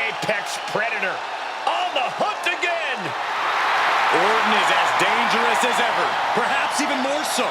apex predator. On the hunt again. Orton is as dangerous as ever, perhaps even more so.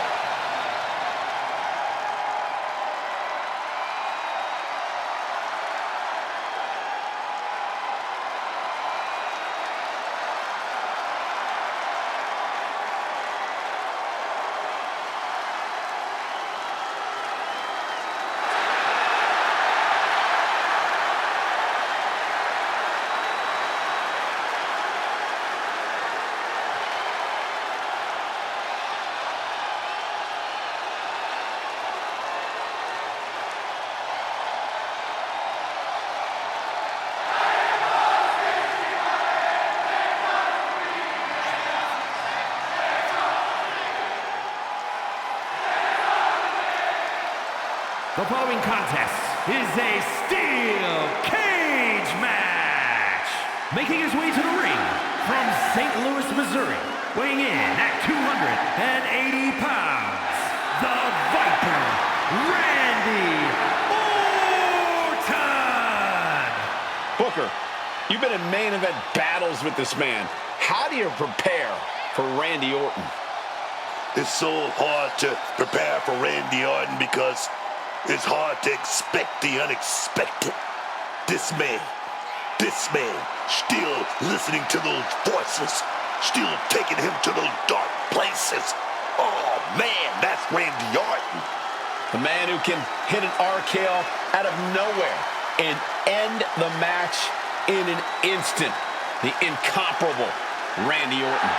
The following contest is a steel cage match. Making his way to the ring from St. Louis, Missouri, weighing in at 280 pounds, the Viper, Randy Orton. Booker, you've been in main event battles with this man. How do you prepare for Randy Orton? It's so hard to prepare for Randy Orton because it's hard to expect the unexpected. This man, still listening to those voices, still taking him to those dark places. Oh man, that's Randy Orton. The man who can hit an RKO out of nowhere and end the match in an instant. The incomparable Randy Orton.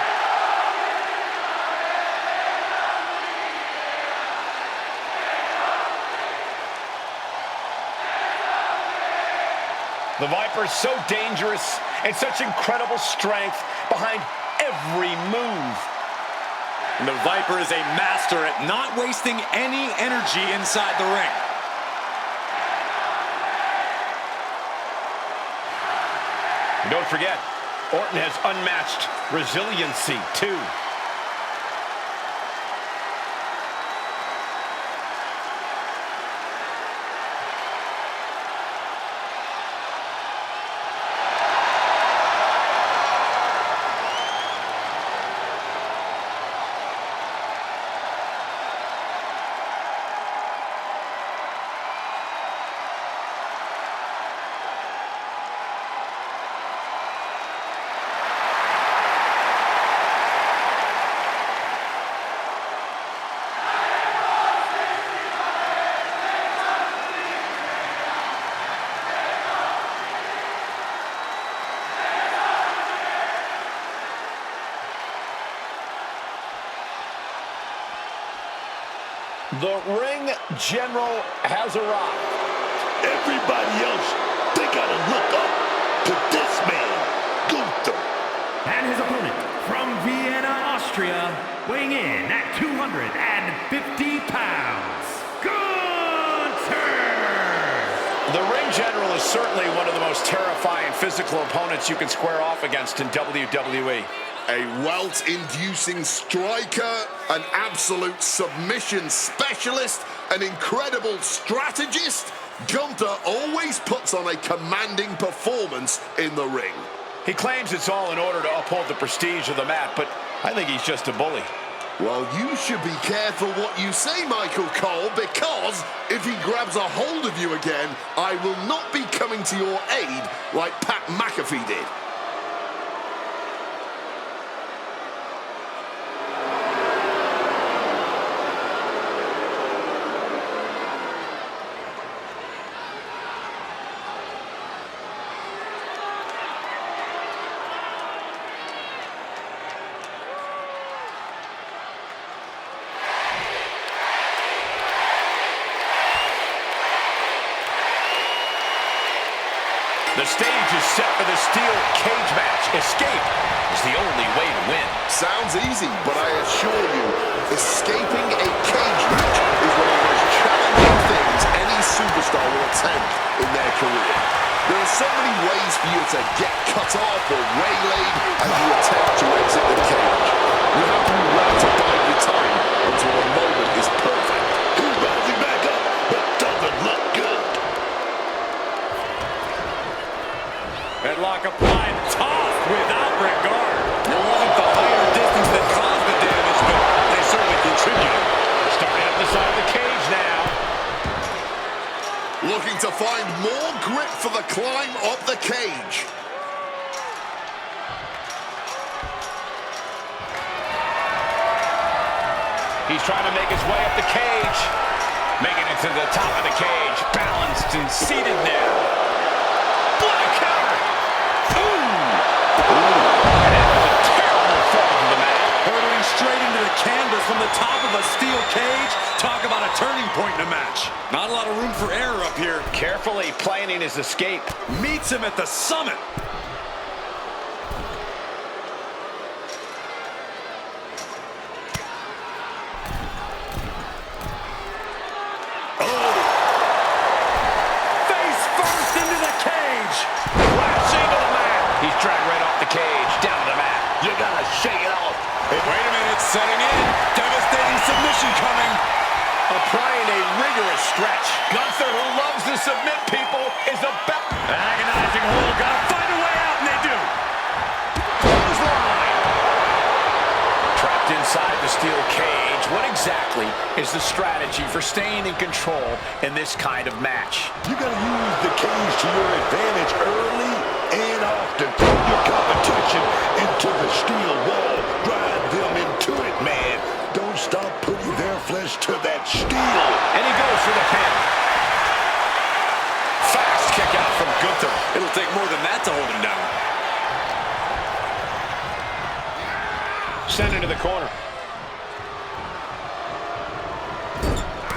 The Viper's so dangerous and such incredible strength behind every move. And the Viper is a master at not wasting any energy inside the ring. And don't forget, Orton has unmatched resiliency too. The ring general has arrived. Everybody else, they gotta look up to this man, Gunther. And his opponent from Vienna, Austria, weighing in at 250 pounds, Gunther! The ring general is certainly one of the most terrifying physical opponents you can square off against in WWE. A wealth-inducing striker, an absolute submission specialist, an incredible strategist, Gunther always puts on a commanding performance in the ring. He claims it's all in order to uphold the prestige of the mat, but I think he's just a bully. Well, you should be careful what you say, Michael Cole, because if he grabs a hold of you again, I will not be coming to your aid like Pat McAfee did. The stage is set for the steel cage match. Escape is the only way to win. Sounds easy, but I assure you, escaping a cage match is one of the most challenging things any superstar will attempt in their career. There are so many ways for you to get cut off or waylaid as you attempt to exit the cage. You have to be ready to bide your time until the moment is perfect. He's bouncing back up, but doesn't look good. Headlock applied, tossed without regard. It wasn't the height or distance that caused the damage, but they certainly contributed. Starting up the side of the cage now. Looking to find more grip for the climb up the cage. He's trying to make his way up the cage. Making it to the top of the cage. Balanced and seated now. What a counter! Ooh! And that was a terrible fall to the mat. Hurtling straight into the canvas from the top of a steel cage. Talk about a turning point in a match. Not a lot of room for error up here. Carefully planning his escape. Meets him at the summit. You gotta shake it off. Wait a minute, setting in. Devastating submission coming. Applying a rigorous stretch. Gunther, who loves to submit people, is about... Agonizing hold. Gotta find a way out, and they do. Clothesline. Trapped inside the steel cage. What exactly is the strategy for staying in control in this kind of match? You gotta use the cage to your advantage early and often. Throw your competition into the steel wall. Drive them into it, man. Don't stop putting their flesh to that steel. And he goes for the pin. Fast kick out from Gunther. It'll take more than that to hold him down. Send into the corner.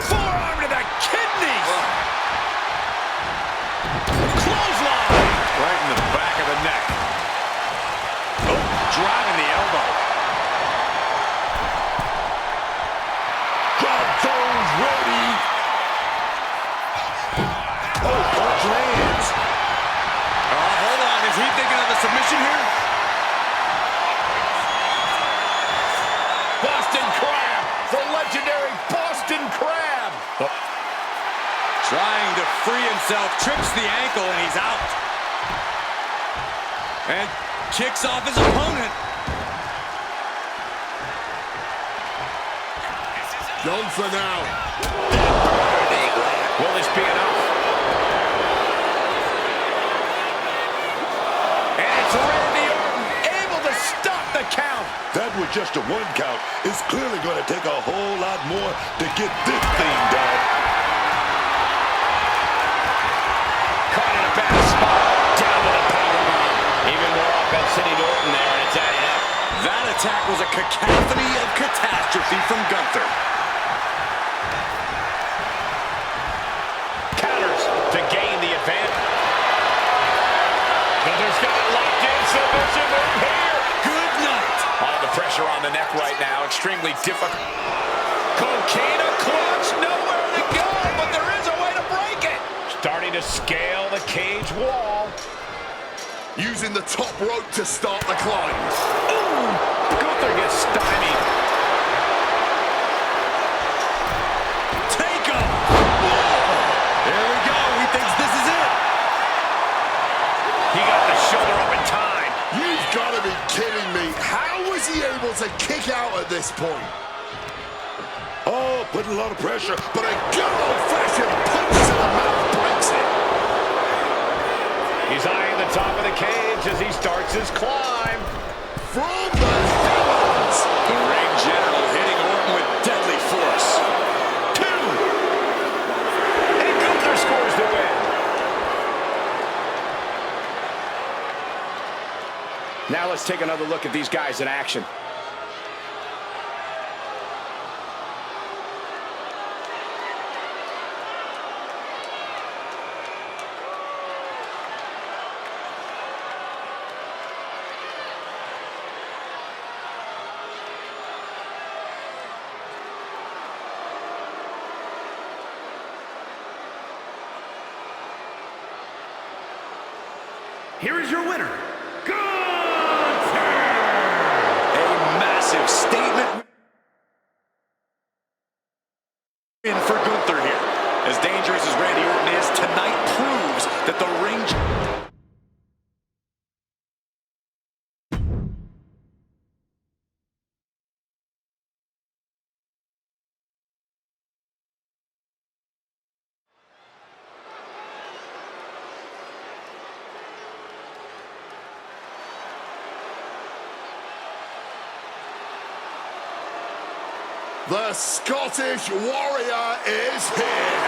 Forearm to the kidneys. Clothesline. Right in the back of the neck. Oh, driving the elbow. Drop those ready. Oh, punch lands. Hold on. Is he thinking of a submission here? Boston Crab. The legendary Boston Crab. Oh. Trying to free himself. Trips the ankle and he's out. And kicks off his opponent. Done for now. Will this be enough? And it's Randy Orton able to stop the count. That was just a one count. It's clearly going to take a whole lot more to get this thing done. Caught in a bad spot. Down to the powerbomb. Even more offense hitting Orton there, and it's adding up. That attack was a cacophony of catastrophe from Gunther. Counters to gain the advantage. Gunther's got it locked in. Submission move here. Good night. All the pressure on the neck right now. Extremely difficult. Coquina clutch. Nowhere to go, but there is a way to break it. Starting to scale the cage wall. Using the top rope to start the climb. Ooh! Gunther gets stymied. Take him. There we go. He thinks this is it. He got the shoulder up in time. You've got to be kidding me. How was he able to kick out at this point? Oh, putting a lot of pressure. But a good old-fashioned punch to the mouth breaks it. He's eyeing the top of the cage as he starts his climb. From the heavens. The ring general hitting Orton with deadly force. 2. And Gunther scores the win. Now let's take another look at these guys in action. Here is your winner, Gunther! A massive statement in for Gunther here. As dangerous as Randy Orton is, tonight proves that the ring... The Scottish Warrior is here.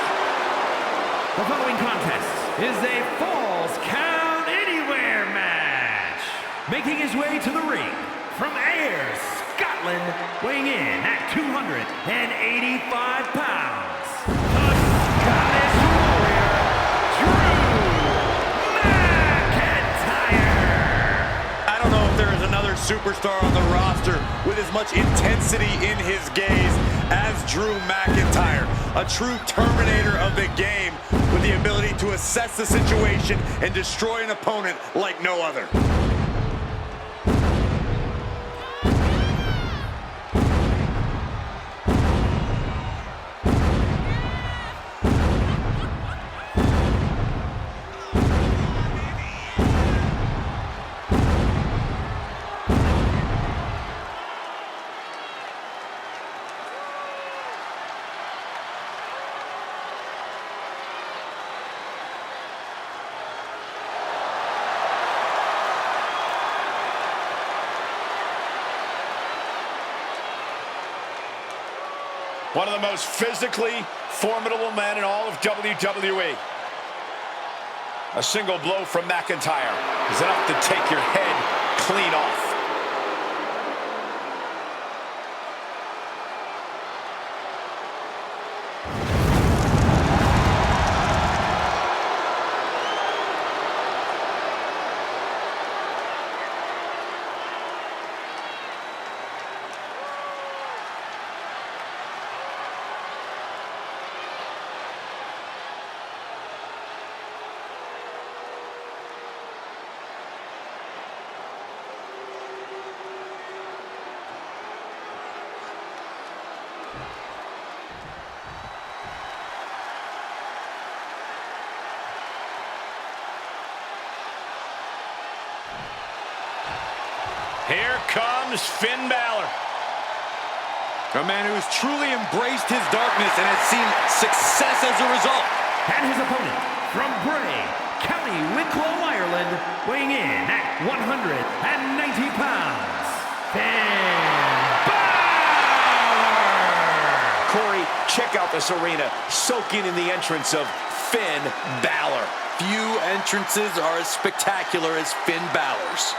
The following contest is a Falls Count Anywhere match. Making his way to the ring from Ayr, Scotland, weighing in at 285 pounds, the Scottish Warrior, Drew McIntyre. I don't know if there is another superstar on the roster with as much intensity in his gaze as Drew McIntyre. A true terminator of the game with the ability to assess the situation and destroy an opponent like no other. One of the most physically formidable men in all of WWE. A single blow from McIntyre is enough to take your head clean off. Here comes Finn Balor. A man who has truly embraced his darkness and has seen success as a result. And his opponent from Bray, County Wicklow, Ireland, weighing in at 190 pounds, Finn Balor! Corey, check out this arena, soaking in the entrance of Finn Balor. Few entrances are as spectacular as Finn Balor's.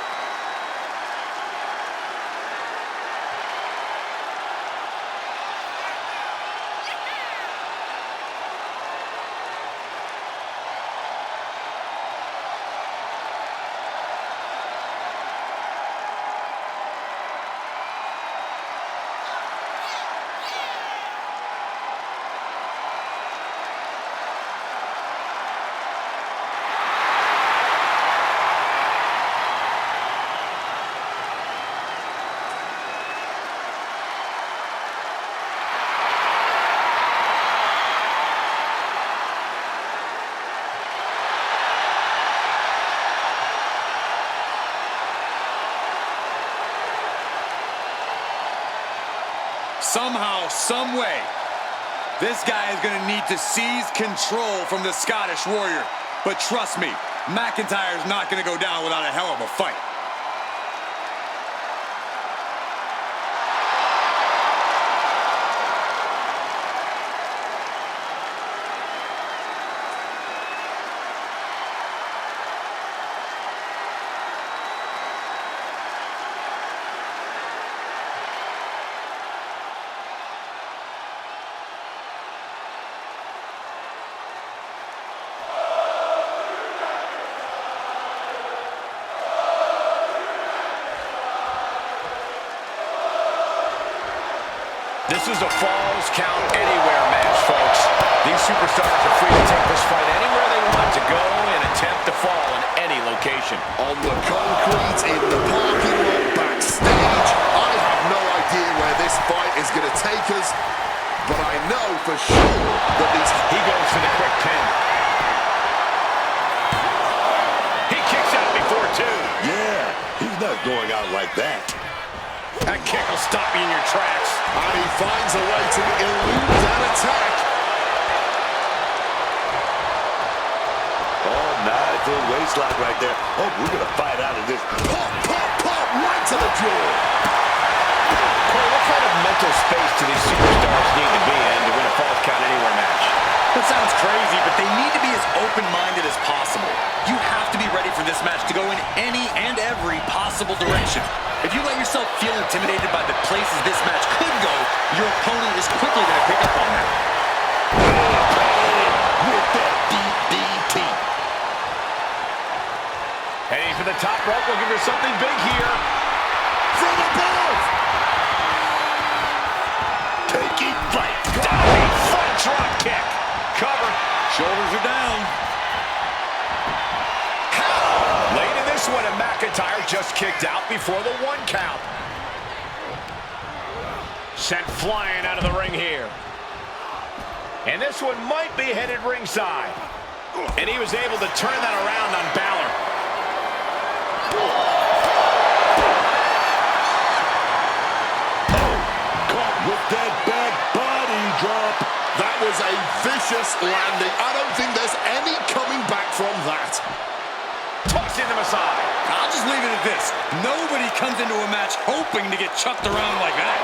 Somehow, some way, this guy is going to need to seize control from the Scottish Warrior. But trust me, McIntyre is not going to go down without a hell of a fight. This is a Falls Count Anywhere match, folks. These superstars are free to take this fight anywhere they want to go and attempt to fall in any location. On the concrete, in the parking lot, backstage, I have no idea where this fight is going to take us, but I know for sure that these... He goes for the quick pin. He kicks out before two. Yeah, he's not going out like that. That kick will stop you in your tracks. And he finds a way to elude that attack. Oh, nice little waistlock right there. Oh, we're going to fight out of this. Pop, pop, pop, right to the jaw. Corey, what kind of mental space do these superstars need to be in to win a Falls Count Anywhere match? That sounds crazy, but they need to be as open-minded as possible. You have to be ready for this match to go in any and every possible direction. If you let yourself feel intimidated by the places this match could go, your opponent is quickly going to pick up on that. With that DDT. Heading for the top rope, looking for something big here. From above. Taking flight. Diving front drop kick. Cover. Shoulders are down. Late in this one, and McIntyre just kicked out before the 1 count. Sent flying out of the ring here. And this one might be headed ringside. And he was able to turn that around on Balor. Caught with that back body drop. That was a vicious landing. I don't think there's any coming back from that. Tossing them aside. I'll just leave it at this. Nobody comes into a match hoping to get chucked around like that.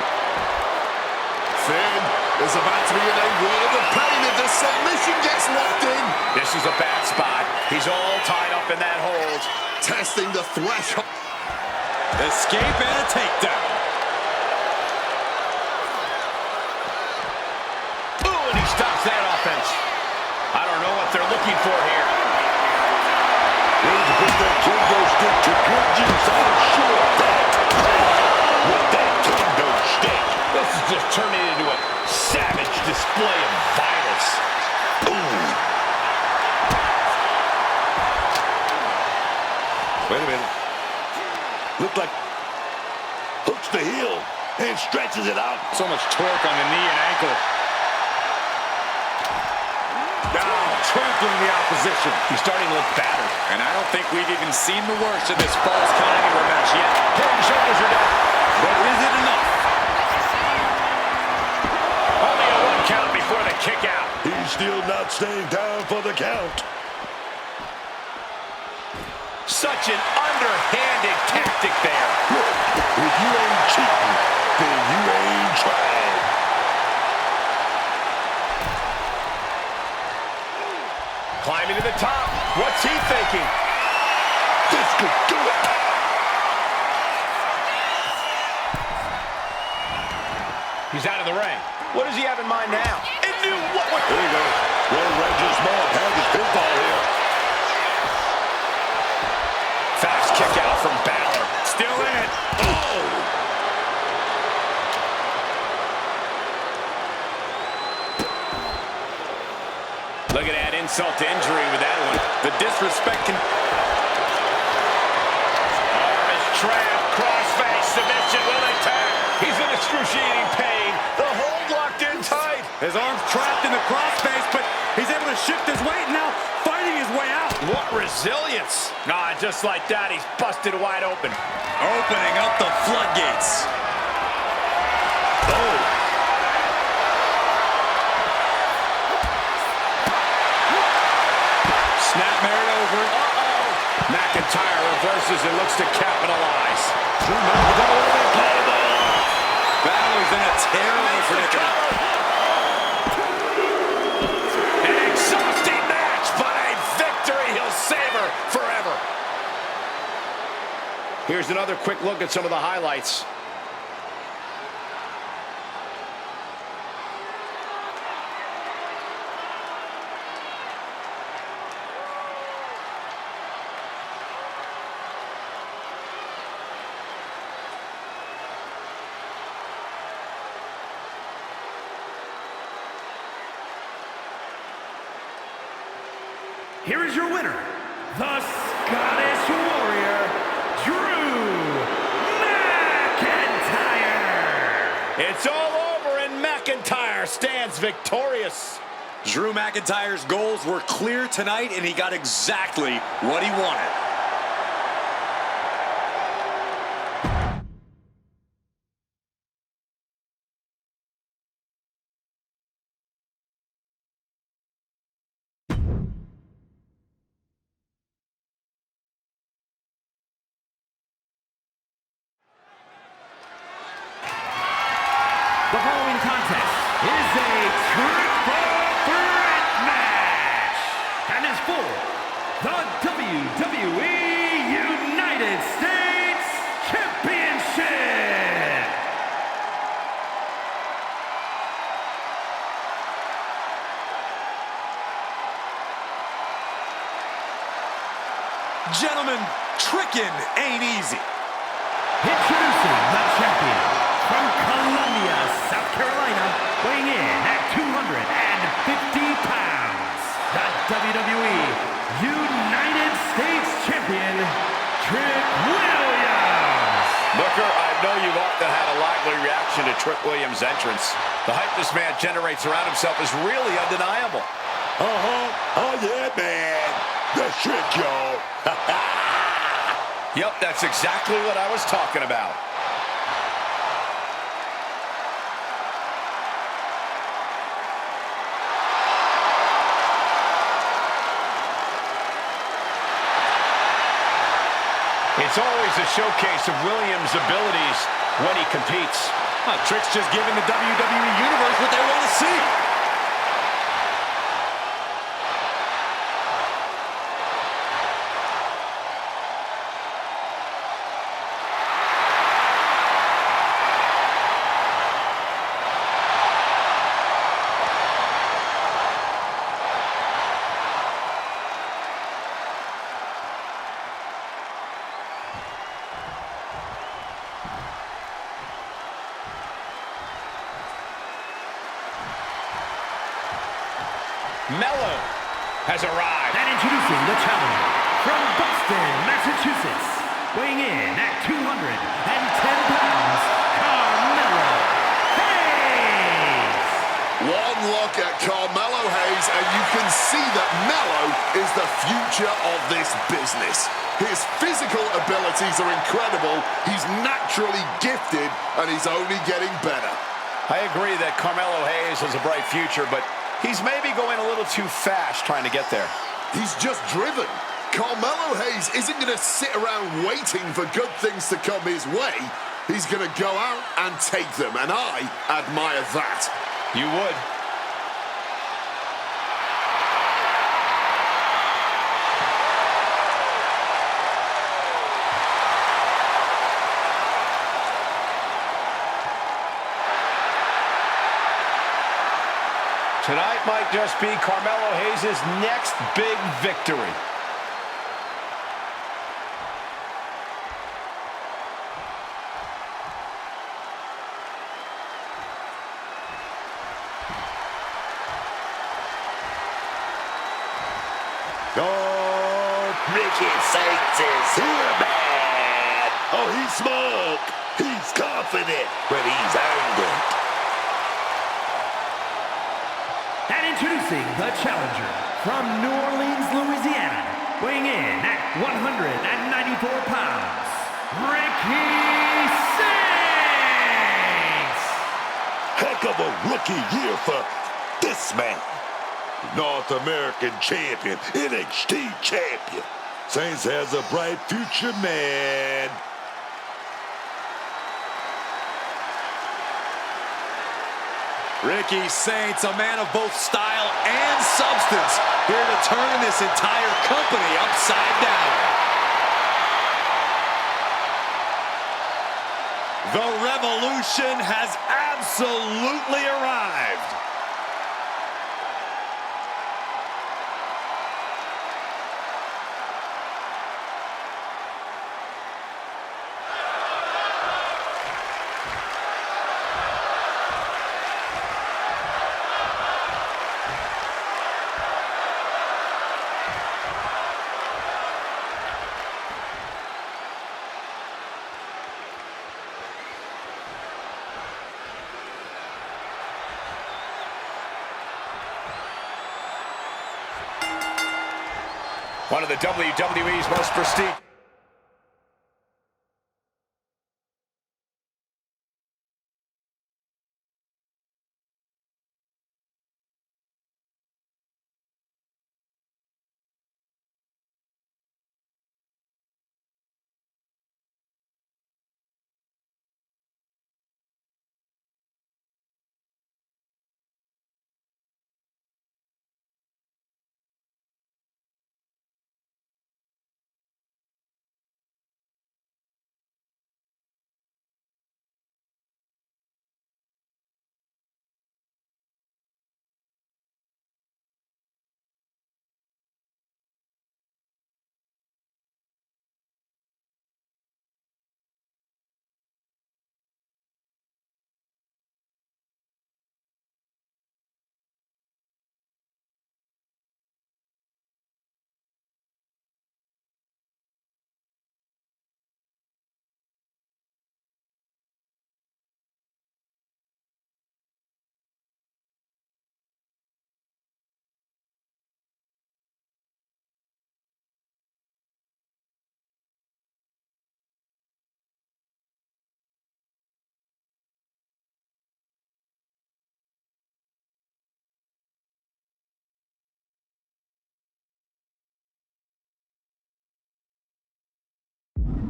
Finn is about to be in a world of pain if the submission gets locked in. This is a bad spot. He's all tied up in that hold. Testing the threshold. Escape and a takedown. Ooh, and he stops that offense. I don't know what they're looking for here. Ready to put that kendo stick to good use. I'm sure of that. With that kendo stick. This is just turning into a savage display of violence. Ooh. Wait a minute. Looked like hooks the heel and stretches it out. So much torque on the knee and ankle. Now trampling the opposition. He's starting to look battered. And I don't think we've even seen the worst of this Falls Count Anywhere match yet. Head and shoulders are down. But is it enough? Only a 1 count before the kick out. He's still not staying down for the count. Such an underhanded tactic there. Look, if you ain't cheating, then you ain't trying. Climbing to the top. What's he thinking? This could do it. He's out of the ring. What does he have in mind now? And knew what would... There you go. Well, Reggie's small package pinfall here. Fast kick out from Balor. Still in it. Oh! Look at that insult to injury with that one. The disrespect can... Arm is trapped. Crossface. Submission. Will they tag? He's in excruciating pain. The hold locked in tight. His arm's trapped in the crossface, but he's able to shift his weight and now fighting his way out. What resilience. Nah, just like that, he's busted wide open. Opening up the floodgates. Oh! Snap married over. McIntyre reverses and looks to capitalize. Balor's in a terrible predicament. An exhausting match, but a victory he'll savor forever. Here's another quick look at some of the highlights. Here is your winner, the Scottish Warrior, Drew McIntyre. It's all over and McIntyre stands victorious. Drew McIntyre's goals were clear tonight, and he got exactly what he wanted. Trickin' ain't easy. Introducing the champion from Columbia, South Carolina, weighing in at 250 pounds, the WWE United States Champion, Trick Williams. Booker, I know you've often had a lively reaction to Trick Williams' entrance. The hype this man generates around himself is really undeniable. Oh, yeah, man. The Trick, y'all. Yep, that's exactly what I was talking about. It's always a showcase of Williams' abilities when he competes. Trick's just giving the WWE Universe what they want to see. Mello has arrived. And introducing the challenger from Boston, Massachusetts, weighing in at 210 pounds, Carmelo Hayes. One look at Carmelo Hayes, and you can see that Mello is the future of this business. His physical abilities are incredible, he's naturally gifted, and he's only getting better. I agree that Carmelo Hayes has a bright future, but he's maybe going a little too fast trying to get there. He's just driven. Carmelo Hayes isn't going to sit around waiting for good things to come his way. He's going to go out and take them, and I admire that. You would. Tonight might just be Carmelo Hayes' next big victory. Oh, Ricky Saints is here, man. Oh, he's smug. He's confident, but he's earned it. And introducing the challenger from New Orleans, Louisiana, weighing in at 194 pounds, Ricky Saints. Heck of a rookie year for this man. North American champion, NXT champion. Saints has a bright future, man. Ricky Saints, a man of both style and substance, here to turn this entire company upside down. The revolution has absolutely arrived. One of the WWE's most prestigious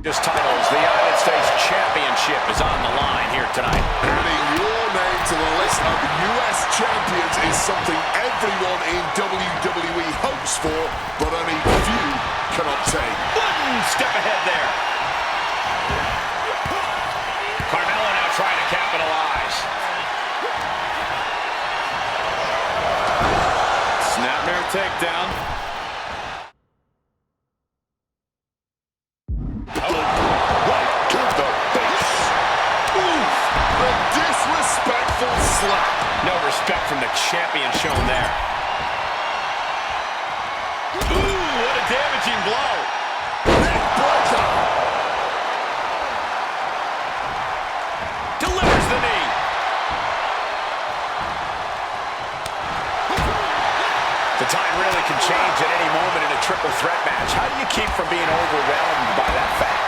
Just titles, the United States Championship is on the line here tonight. Adding your name to the list of U.S. champions is something everyone in WWE hopes for, but only few can obtain. One step ahead there. Carmella now trying to capitalize. Snapmare takedown. Disrespectful slap. No respect from the champion shown there. Ooh, what a damaging blow. Neck breaker. Delivers the knee. The tide really can change at any moment in a triple threat match. How do you keep from being overwhelmed by that fact?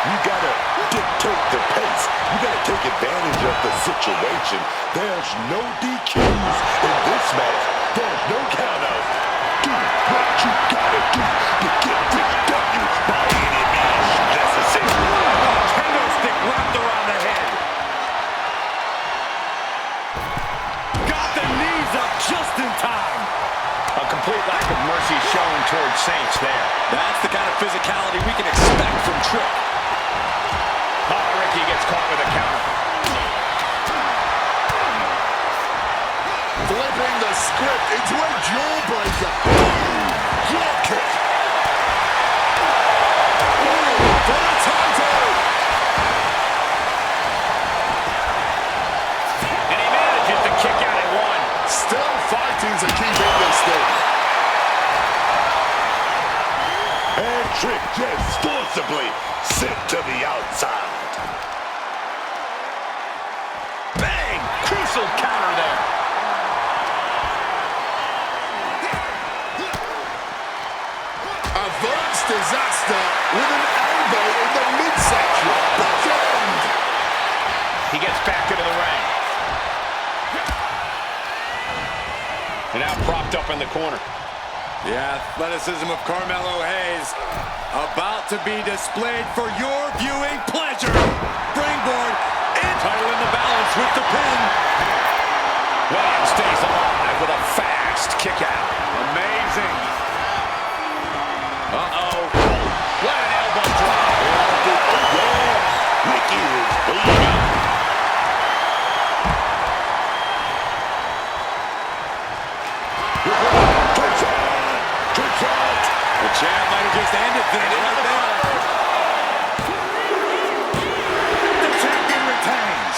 You gotta dictate the pace. You gotta take advantage of the situation. There's no DQs in this match. There's no count-out. Do what you gotta do to get this W by any means necessary. Kendo stick wrapped around the head. Got the knees up just in time. A complete lack of mercy shown towards Saints there. That's the kind of physicality we can expect from Trick. Oh, Ricky gets caught with a counter. Flipping the script into a jawbreaker. Jaw kick. For the title. And he manages to kick out at one. Still fighting to keep in this thing. And Trick just forcibly sent to the outside. Bang! Crucial counter there. Averts disaster with an elbow in the midsection. Backhand. He gets back into the ring. And now propped up in the corner. The athleticism of Carmelo Hayes about to be displayed for your viewing pleasure. Springboard in. Title in the balance with the pin. Williams stays alive with a fast kick out. Amazing. Uh-oh. What an elbow drop. Ricky is bleeding. The champ might have just ended things right there. The champion retains.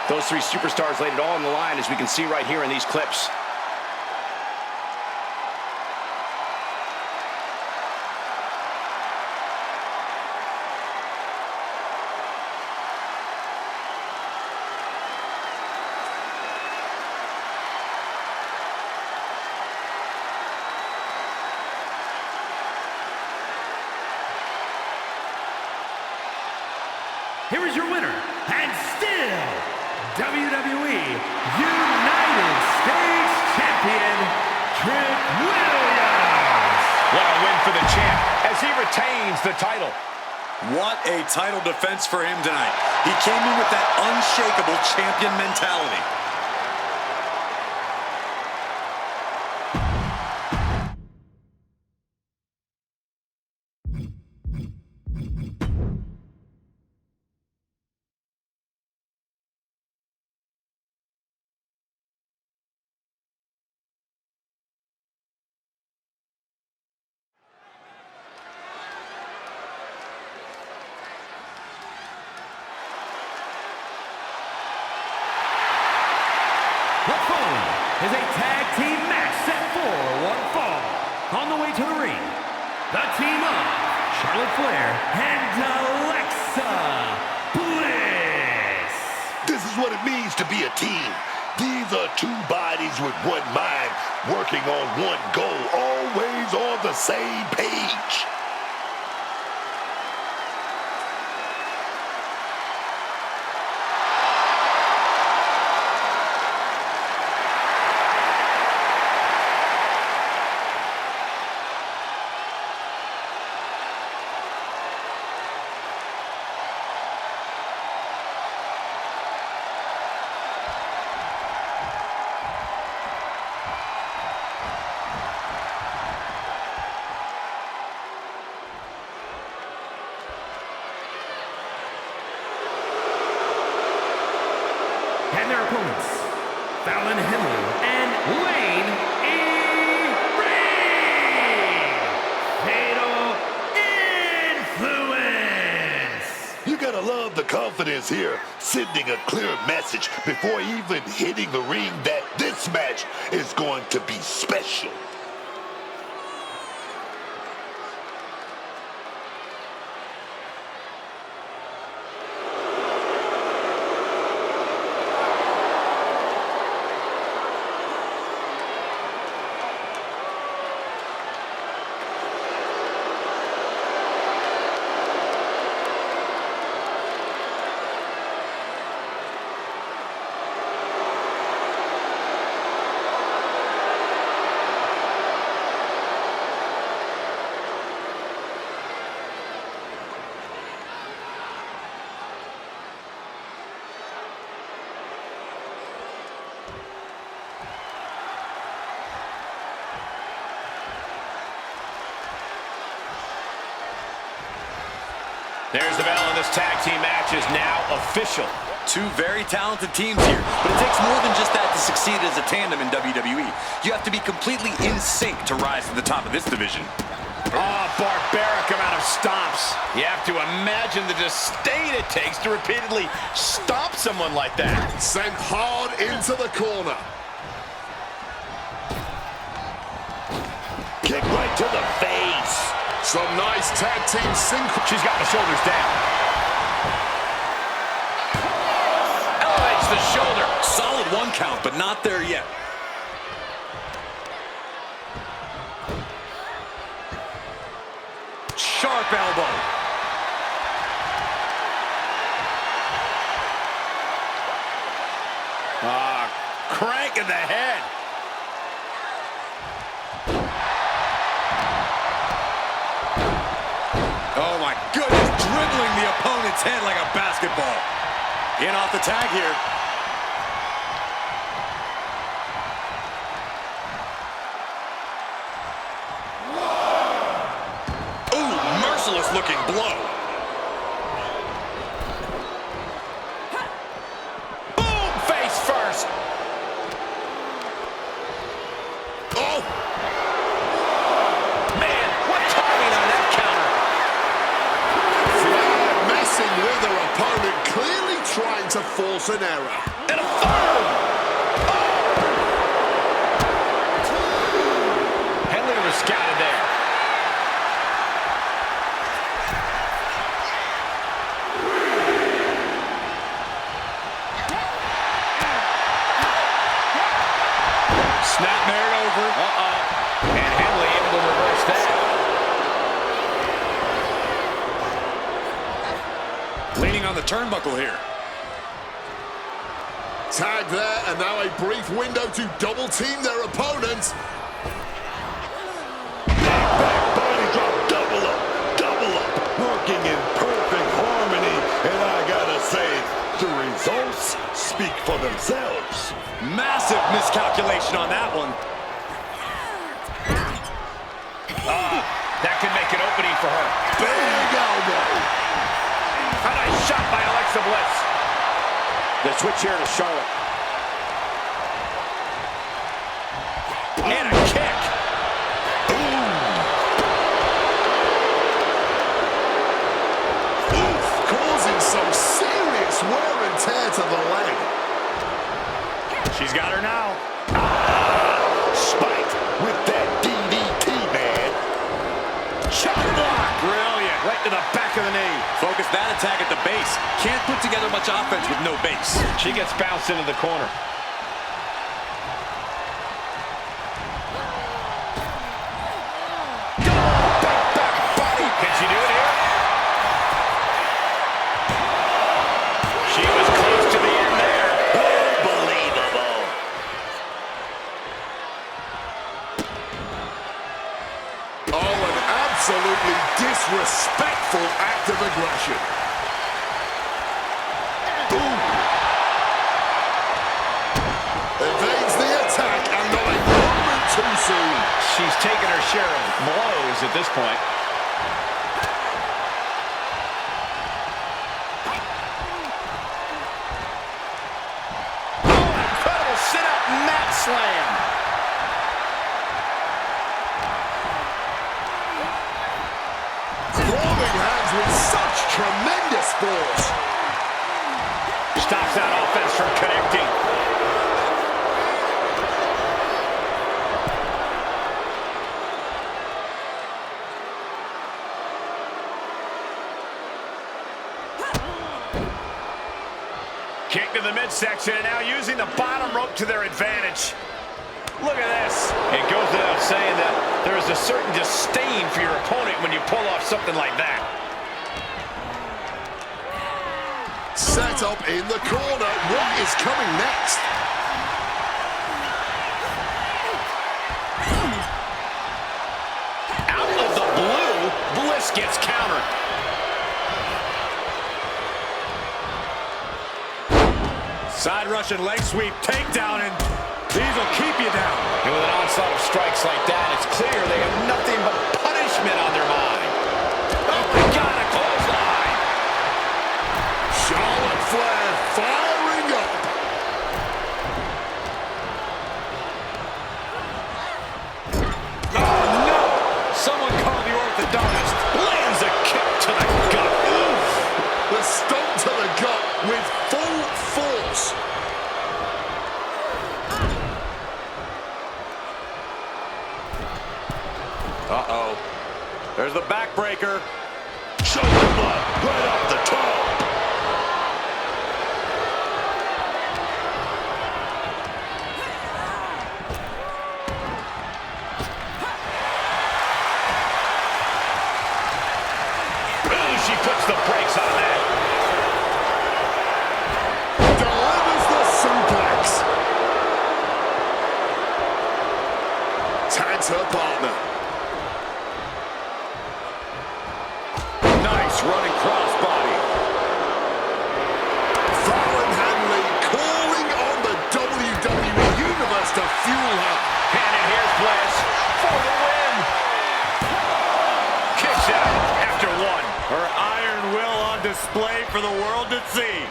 Those three superstars laid it all on the line, as we can see right here in these clips. Here is your winner, and still WWE United States Champion, Trick Williams. What a win for the champ, as he retains the title. What a title defense for him tonight. He came in with that unshakable champion mentality. The following is a tag team match set for one fall. On the way to the ring, the team of Charlotte Flair and Alexa Bliss. This is what it means to be a team. These are two bodies with one mind, working on one goal, always on the same page. opponents, Fallon Henley and Lane E. Ray. Fatal Influence. You gotta love the confidence here, sending a clear message before even hitting the ring that this match is going to be special. There's the bell, and this tag team match is now official. Two very talented teams here, but it takes more than just that to succeed as a tandem in WWE. You have to be completely in sync to rise to the top of this division. Oh, barbaric amount of stomps. You have to imagine the disdain it takes to repeatedly stomp someone like that. Sent hard into the corner. Kick right to the face. Some nice tag team sync. She's got the shoulders down. Elevates the shoulder. Solid 1 count, but not there yet. Sharp elbow. Crank in the head. Oh my goodness, dribbling the opponent's head like a basketball. In off the tag here. Ooh, merciless looking blow. Boom, face first. Oh! Man, what timing on that counter. Flair messing with her opponent, clearly trying to force an error. And a third. Henley was scouted there. Snapmare over. And Henley able to reverse that. Leaning on the turnbuckle here. Tag there, and now a brief window to double team their opponents. Back body drop, double up, working in perfect harmony. And I gotta say, the results speak for themselves. Massive miscalculation on that one. That could make an opening for her. Big elbow. A nice shot by Alexa Bliss. The switch here to Charlotte. And a kick. Oof, causing some serious wear and tear to the leg. She's got her now. Spiked with that DDT, man. Shot block. Brilliant. Right to the back of the knee. Focus that attack at the base. Can't put together much offense with no base. She gets bounced into the corner. Back body. Can she do it here? She was close to the end there. Unbelievable. Oh, an absolutely disrespectful act of aggression. Evades the attack and not a moment too soon. She's taken her share of blows at this point. Oh, force. Stops that offense from connecting. Kick to the midsection, and now using the bottom rope to their advantage. Look at this. It goes without saying that there is a certain disdain for your opponent when you pull off something like that. Set up in the corner. What is coming next? Out of the blue, Bliss gets countered. Side Russian leg sweep, takedown, and these will keep you down. And with an onslaught of strikes like that, it's clear they have nothing but punishment on their mind. Oh my God, a clothesline! Charlotte Flair firing up. Oh no! Someone call the orthodontist. Lands a kick to the gut. Oof. The stomp to the gut with full force. Uh-oh. There's the backbreaker. Shoulder block right off the top. Ooh, she puts the brakes on that. Delivers the suplex. Tags her partner. Nice running crossbody. Fallon Henley calling on the WWE Universe to fuel her. And here's Bliss for the win. Kicks out after one. Her iron will on display for the world to see.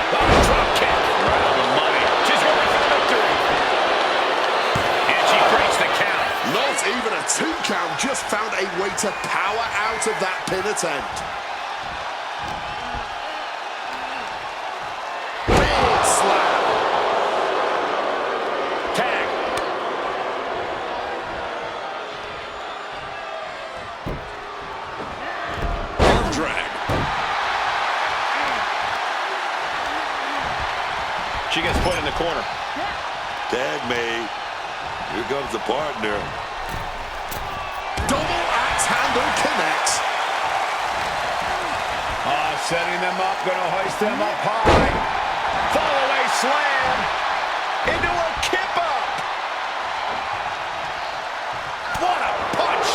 Oh, drop kick. Right on the money. She's going for the victory. And she breaks the count. Not even a 2 count, just found a way to power out of that pin attempt. Big slam. Tag. Arm drag. She gets put in the corner. Tag made. Here comes the partner. Double axe handle connects. Setting them up, gonna hoist them up high. Fall away slam into a kip up. What a punch.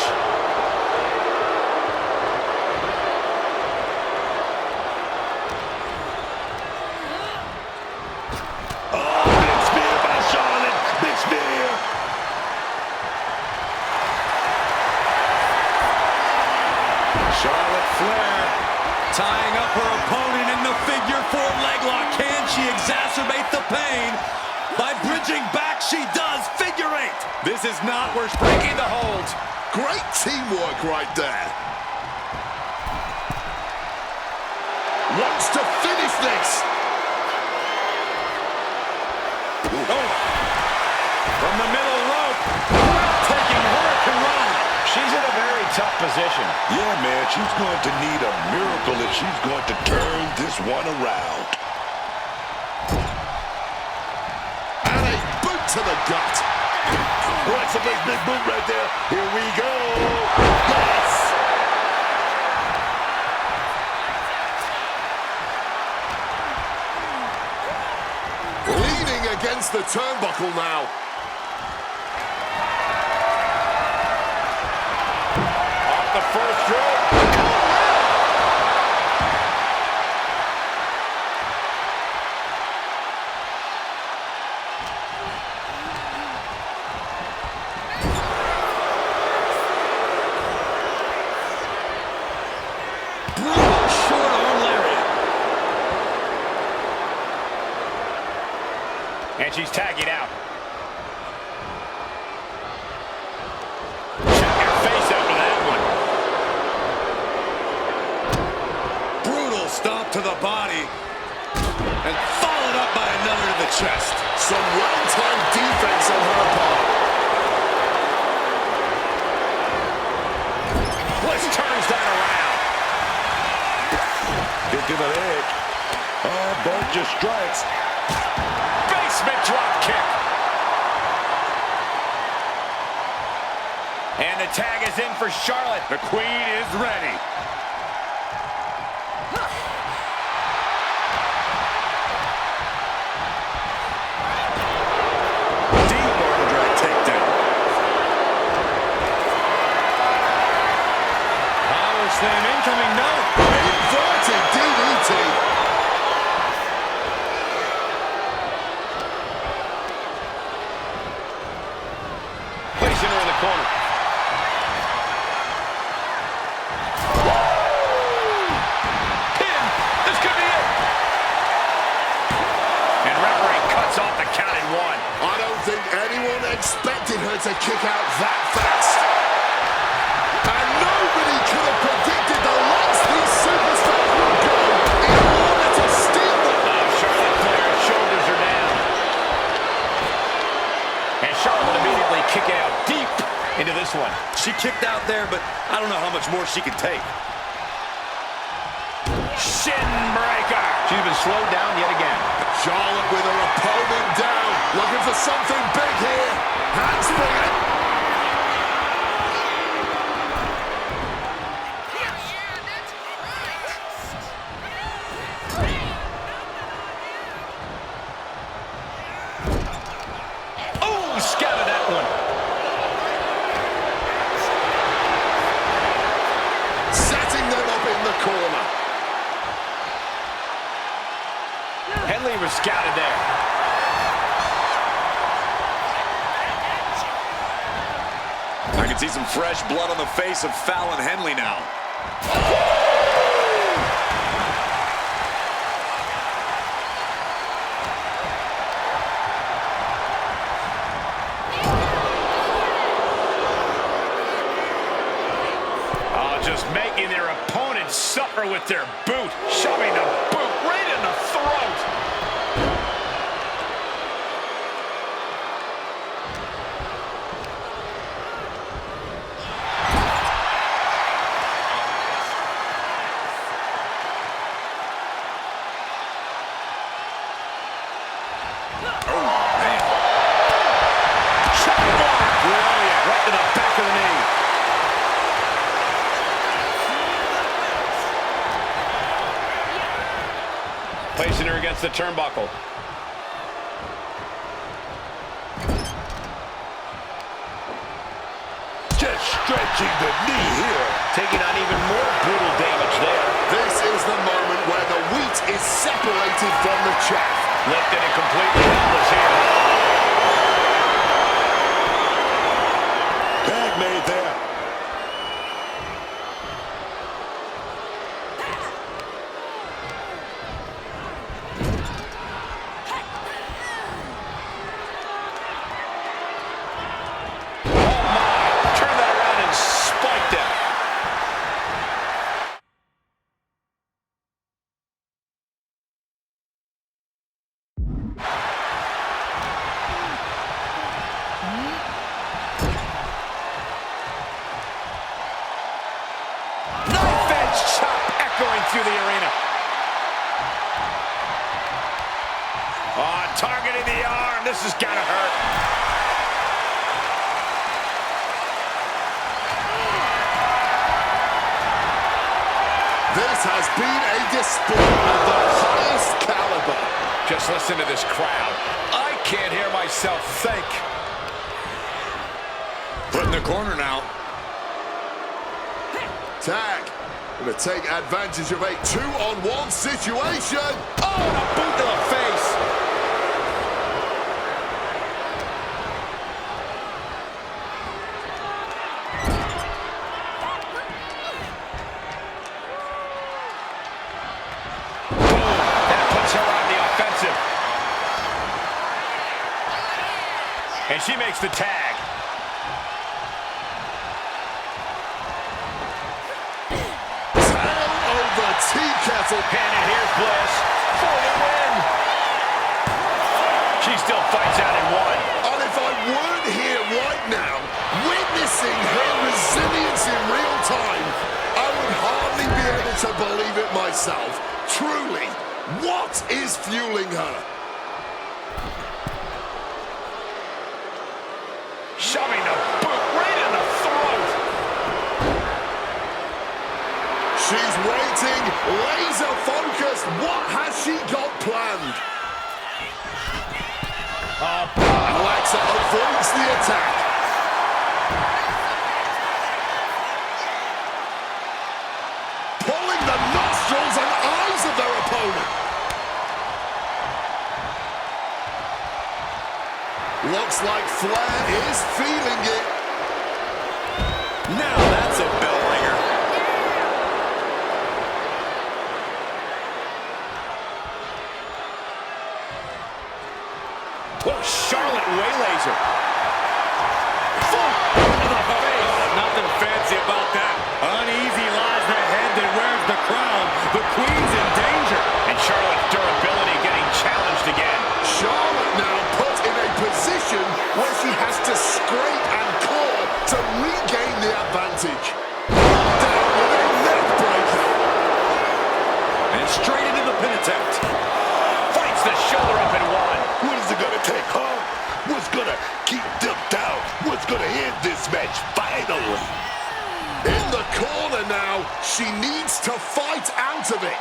Oh, big spear by Charlotte. Big spear. Charlotte Flair tying up her opponent in the figure 4 leg lock. Can she exacerbate the pain? By bridging back, she does. Figure 8. This is not where she's breaking the hold. Great teamwork right there. Wants to finish this. Oh. From the middle rope. Taking Hurricane Run. She's in a very tough position. Yeah, man, she's going to need a miracle if she's going to turn this one around. And a boot to the gut. Oh, that's a big boot right there. Here we go. Yes! Leaning against the turnbuckle now. Off the first rope. Short arm lariat. And she's tagging out. to the body. And followed up by another to the chest. Some well-timed defense on her part. Bliss turns that around. Kick to the leg. Oh, both just strikes. Basement drop kick. And the tag is in for Charlotte. The Queen is ready. Deep arm drag takedown. Power slam incoming. No. Inverted DDT. Placing her in the corner. Pin. This could be it. And referee cuts off the count in one. I don't think anyone expected her to kick out that fast. And nobody could have predicted the lengths these superstars would go in order to steal them. Charlotte Flair's shoulders are down. And Charlotte immediately kicking out deep into this one. She kicked out there, but I don't know how much more she can take. Shin breaker. She's been slowed down yet again. Charlotte with her opponent down, looking for something big here. Handsprung. Oh, scouted that one. Setting them up in the corner. Henley was scouted there. I can see some fresh blood on the face of Fallon Henley now. Oh, just making their opponents suffer with their boot. Shoving the boot right in the throat. Brilliant. Right to the back of the knee. Placing her against the turnbuckle. Just stretching the knee here. Taking on even more brutal damage there. This is the moment where the wheat is separated from the chaff. Lifted and completely helpless here. Tag made there. Turn that around and spiked it. Knife edge chop echoing through the arena. Oh, targeting the arm. This is gonna hurt. This has been a display of the highest caliber. Just listen to this crowd. I can't hear myself think. Put in the corner now. Tag. Going to take advantage of a 2-on-1 situation. Oh, and a boot to the face. That puts her on the offensive. And she makes the tag. Tail over TK. settle. And here's Bliss for the win. She still fights out in one. And if I weren't here right now, witnessing her resilience in real time, I would hardly be able to believe it myself. Truly, what is fueling her? Shoving the boot right in the throat. She's waiting, laser focused. What has she got planned? Alexa avoids the attack. Pulling the nostrils and eyes of their opponent. Looks like Flair is feeling it. Now that's a bell ringer. Whoa, Charlotte waylays her. Nothing fancy about that. Uneasy lies the head that wears the crown. The queen's in danger. And Charlotte's durability getting challenged again. Charlotte now put in a position where she has to scrape and claw to regain the advantage. Down with a neck breaker. And straight into the pin attempt. Fights the shoulder up in one. What is it gonna take, huh? What's gonna keep them down? What's gonna end this match finally? In the corner now, she needs to fight out of it.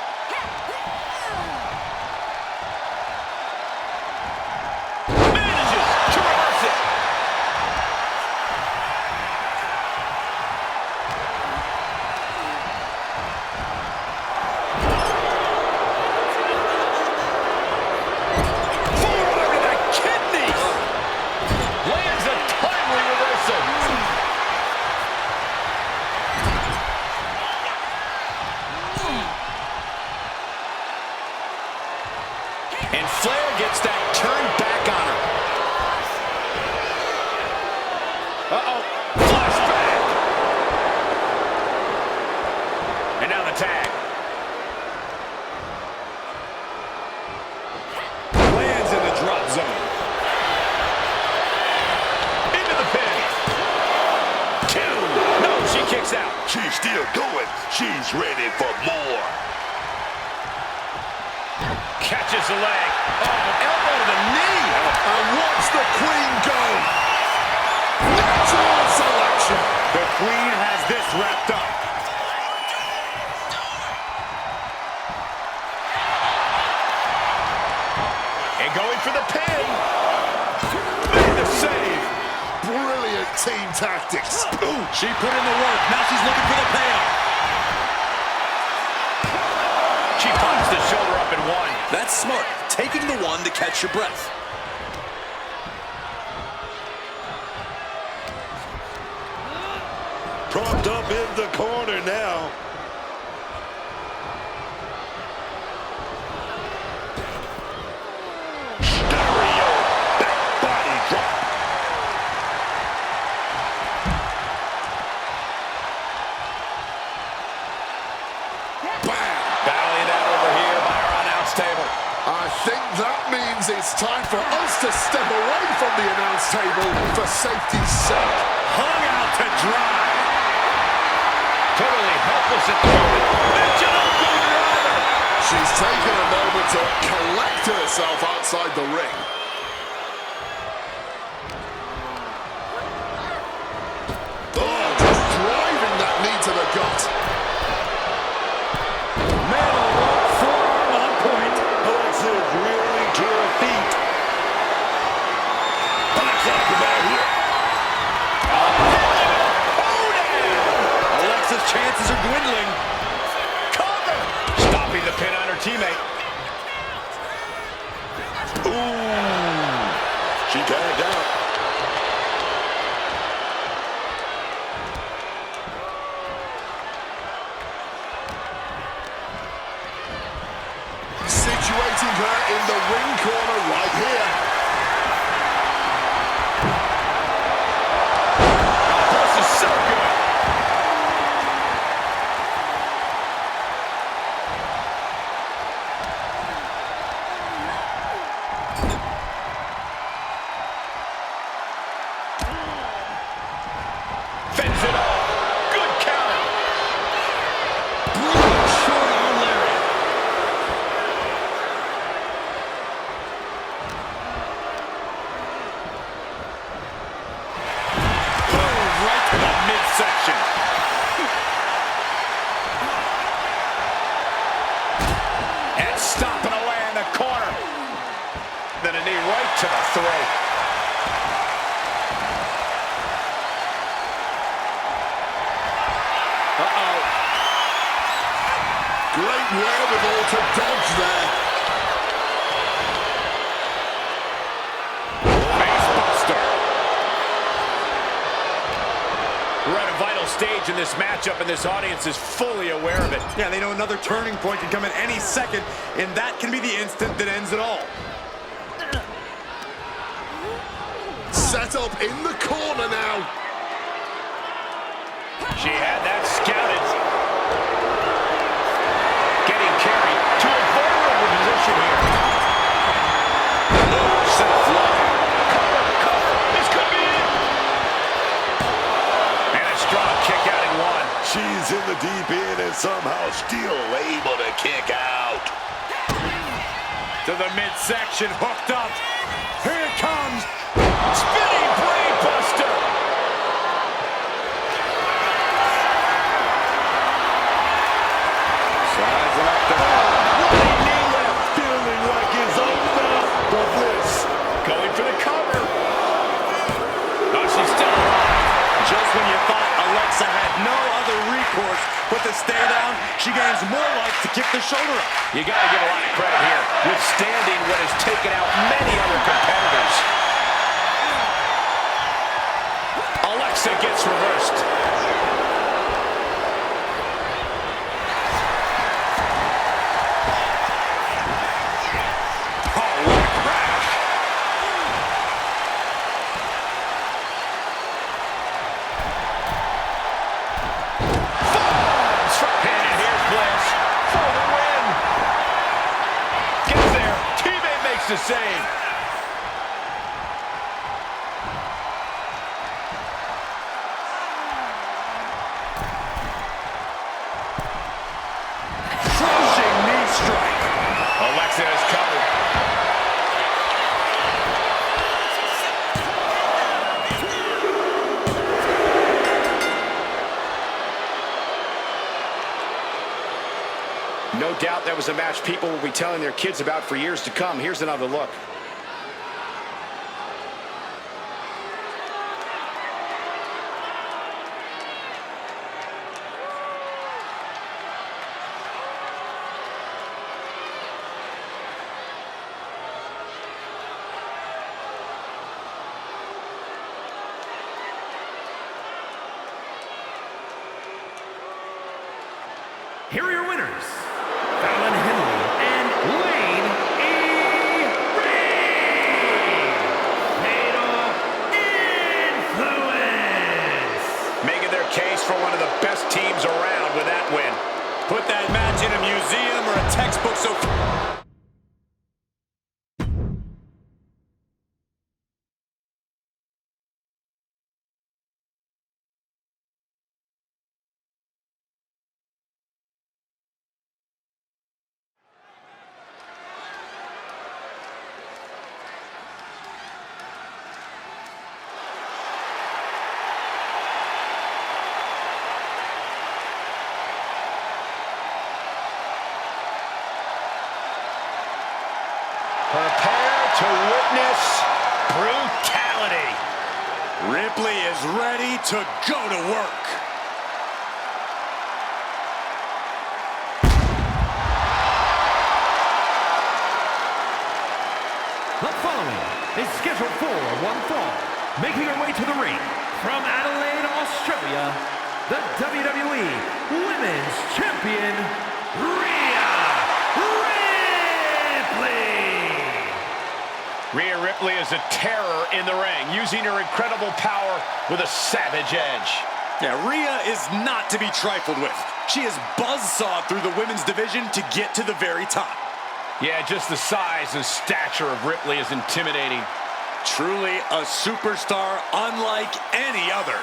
Manages to reverse it. Forward to the kidneys. Lands a timely reversal. And Flair gets that turned back on her. Uh-oh. Flashback. And now the tag. Lands in the drop zone. Into the pin. 2. No, she kicks out. She's still going. She's ready for more. Catches the leg. Oh, elbow to the knee. And watch the queen go. Natural selection. The queen has this wrapped up. And going for the pin. Made the save. Brilliant team tactics. Ooh, she put in the work. Now she's looking for the payoff. She pops the shoulder up in one. That's smart. Taking the one to catch your breath. Propped up in the corner now. Stereo back body drop. Bam. Battling that over here by our announce table. I think that means it's time for us to step away from the announce table for safety's sake. Hung out to dry. Totally helpless at the moment. Michinoku driver. She's taken a moment to collect herself outside the ring. Oh, just driving that knee to the gut. Forearm on point. Alexa's reeling to her feet. Box acrobat here. Alexa's chances are dwindling. Cover. Stopping the pin on her teammate. Ooh. She tagged out. Situating her in the ring corner right here. This is so good. fends it off. Good counter. Brutal short arm lariat. Boom, right to the midsection. And stomping away in the corner. Then a knee right to the throat. Uh-oh. Great wherewithal to dodge there. Facebuster. We're at a vital stage in this matchup, and this audience is fully aware of it. Yeah, they know another turning point can come at any second, and that can be the instant that ends it all. Set up in the corner now. She had that scouted. Getting carried to a vulnerable position here. Oh, set fly. Cover. This could be it. And a strong kick out in one. She's in the deep end and somehow still able to kick out. To the midsection, hooked up. Here it comes. Spinning brain buster. Sizing up the running knee lift. Feeling like it's enough for this. Going for the cover. Oh, she's still alive. Just when you thought Alexa had no other recourse but to stay down, she gains more life to kick the shoulder up. You gotta give a lot of credit here, withstanding what has taken out many other competitors. Alexa gets reversed. Oh, what a crash. Falls from pin, and here's Bliss for the win. Gets there. Teammate makes the save. Crushing knee strike. Alexa is covered. No doubt that was a match people will be telling their kids about for years to come. Here's another look. Here are your winners, Fallon Henley and Lane E. Reigns. Fatal Influence. Making their case for one of the best teams around with that win. Put that match in a museum or a textbook so... Prepare to witness brutality. Ripley is ready to go to work. The following is scheduled for one fall. Making her way to the ring from Adelaide, Australia, the WWE Women's Champion, Rhea Ripley. Rhea Ripley is a terror in the ring, using her incredible power with a savage edge. Yeah, Rhea is not to be trifled with. She is buzzsawed through the women's division to get to the very top. Yeah, just the size and stature of Ripley is intimidating. Truly a superstar unlike any other.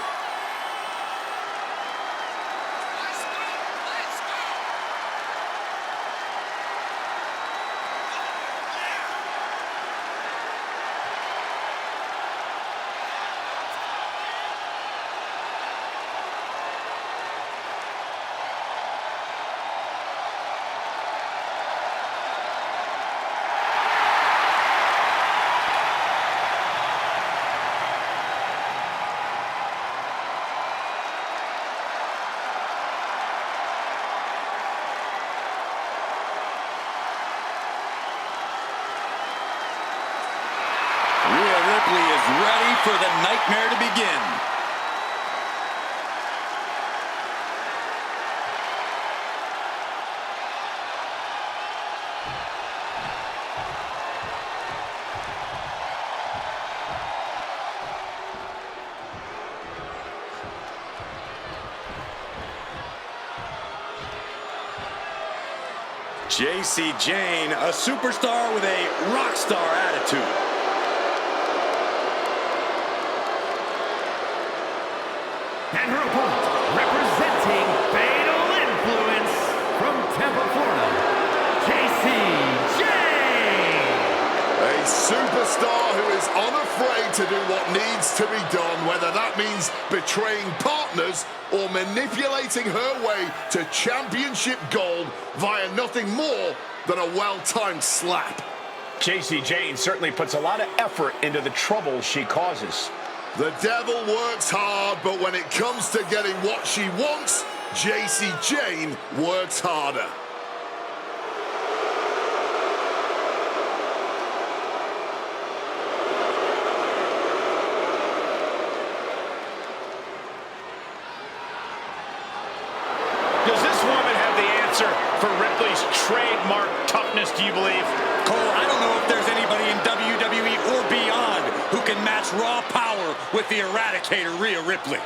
ready for the nightmare to begin. JC Jane, a superstar with a rock star attitude. And her opponent, representing Fatal Influence from Tampa, Florida, JC Jane. A superstar who is unafraid to do what needs to be done, whether that means betraying partners or manipulating her way to championship gold via nothing more than a well-timed slap. JC Jane certainly puts a lot of effort into the trouble she causes. The devil works hard, but when it comes to getting what she wants, JC Jane works harder. Does this woman have the answer for Ripley's trademark toughness, do you believe? Cole, I don't know if there's anybody in WWE or beyond who can match raw power with the Eradicator, Rhea Ripley.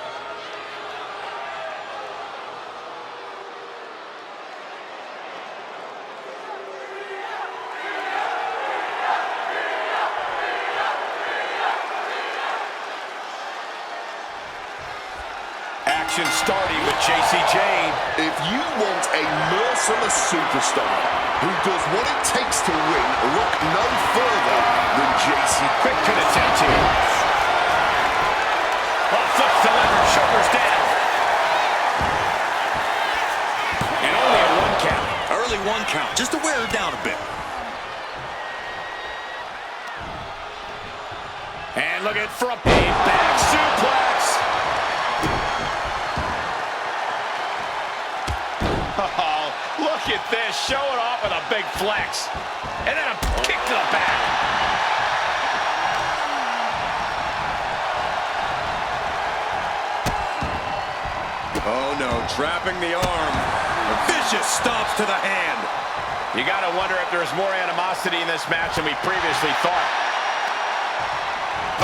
Action starting with JC Jane. If you want a merciless superstar who does what it takes to win, look no further than JC. Quick to the 10-2. Oh, flips delivered, shoulders down. And only a 1 count. Early 1 count, just to wear her down a bit. And look at from a back suplex. Oh, look at this, showing off with a big flex. And then a kick to the back. Oh no, trapping the arm. A vicious stomps to the hand. You gotta wonder if there's more animosity in this match than we previously thought.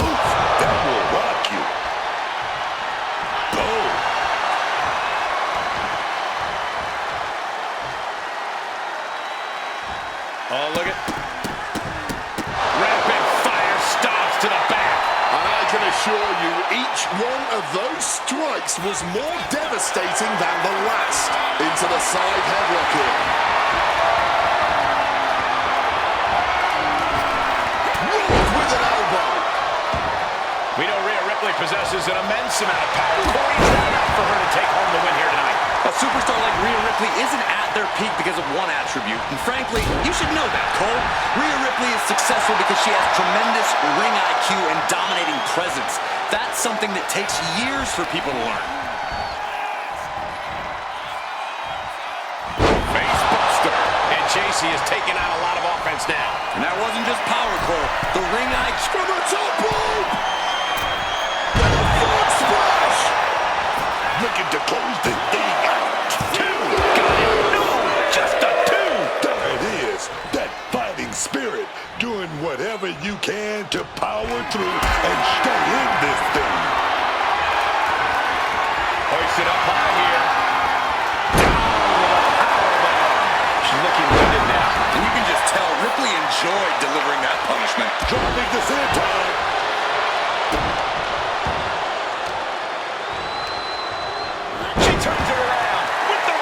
Oof, that will rock you. Boom. Oh, look at rapid fire stops to the back. And I can assure you, each one of those strikes was more devastating than the last. Into the side headlock here. Rolled with an elbow. We know Rhea Ripley possesses an immense amount of power. Corey's not enough for her to take home the win here tonight. A superstar like Rhea Ripley isn't at their peak because of one attribute. And frankly, you should know that, Cole. Rhea Ripley is successful because she has tremendous ring IQ and dominating presence. That's something that takes years for people to learn. Face buster. And JC is taking out a lot of offense now. And that wasn't just power, Cole. The ring IQ... From the top rope. And a frog splash. Looking to close the thing out. 2. Got it. No, just a 2. There it is. That fighting spirit. Doing whatever you can to power through and stay in this thing. Hoisted up high here. Down with a powerbomb. She's looking winded now. And you can just tell Ripley enjoyed delivering that punishment. Dropping the senton. She turns it around with the...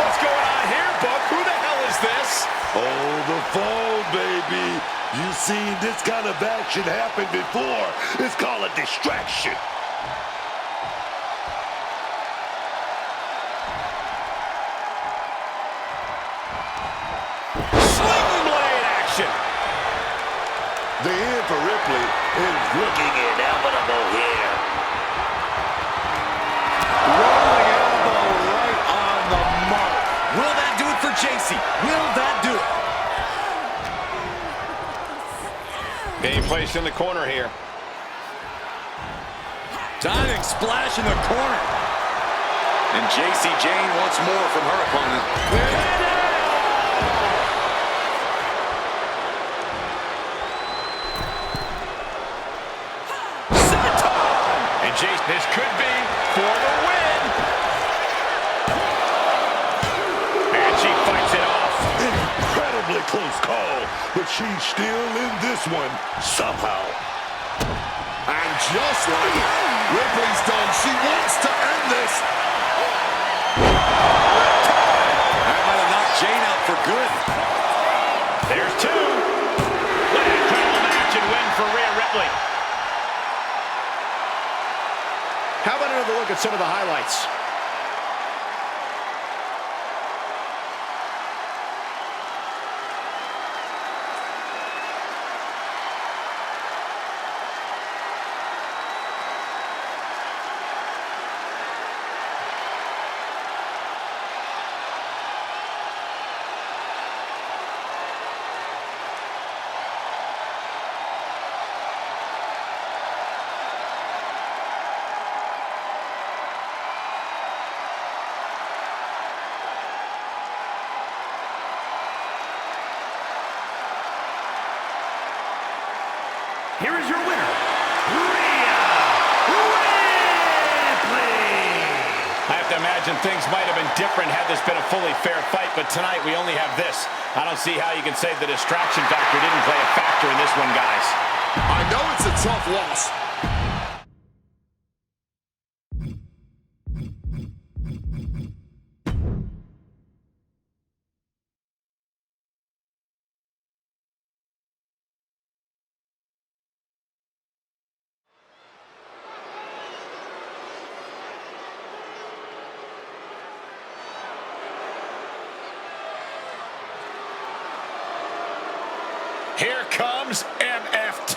What's going on here, Buck? Who the hell is this? Oh, the fall, baby. You've seen this kind of action happen before. It's called a distraction. Sling blade action. The end for Ripley is looking inevitable here. Rolling elbow right on the mark. Will that do it for JC? Will that do it? Being placed in the corner here. Diving splash in the corner. And JC Jane wants more from her opponent. And Jace, this could be for the win. And she fights it off. Incredibly close call, but she's still in this one somehow. And just like it, Ripley's done. She wants to end this. That might have knocked Jane out for good. There's two. What an incredible match and win for Rhea Ripley. How about another look at some of the highlights? Here is your winner, Rhea Ripley. I have to imagine things might have been different had this been a fully fair fight, but tonight we only have this. I don't see how you can say the distraction factor didn't play a factor in this one, guys. I know it's a tough loss. Here comes MFT,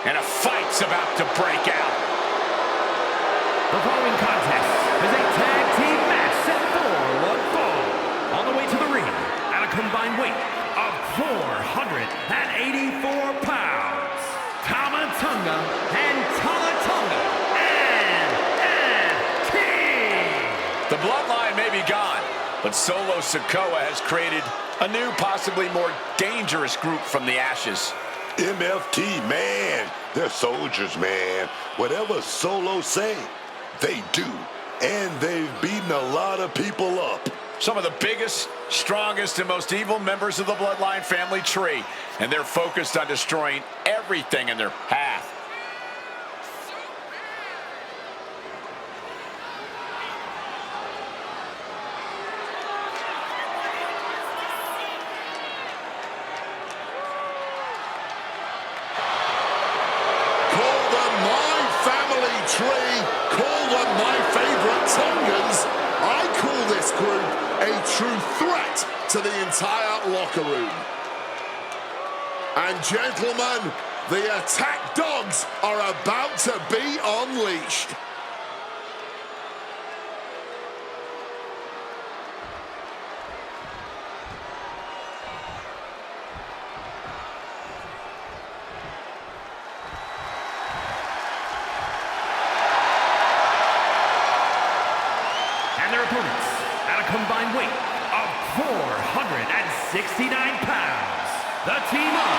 and a fight's about to break out. The following contest is a tag team match set for one fall. On the way to the ring, at a combined weight of 484 pounds, Tama Tonga and Tama Tonga MFT. The bloodline may be gone, but Solo Sikoa has created a new, possibly more dangerous group from the ashes. MFT, man, they're soldiers, man. Whatever Solo say, they do. And they've beaten a lot of people up. Some of the biggest, strongest, and most evil members of the Bloodline family tree. And they're focused on destroying everything in their path. Tree, call them my favorite Tongans. I call this group a true threat to the entire locker room. And gentlemen, the attack dogs are about to be unleashed. And their opponents, at a combined weight of 469 pounds, the team of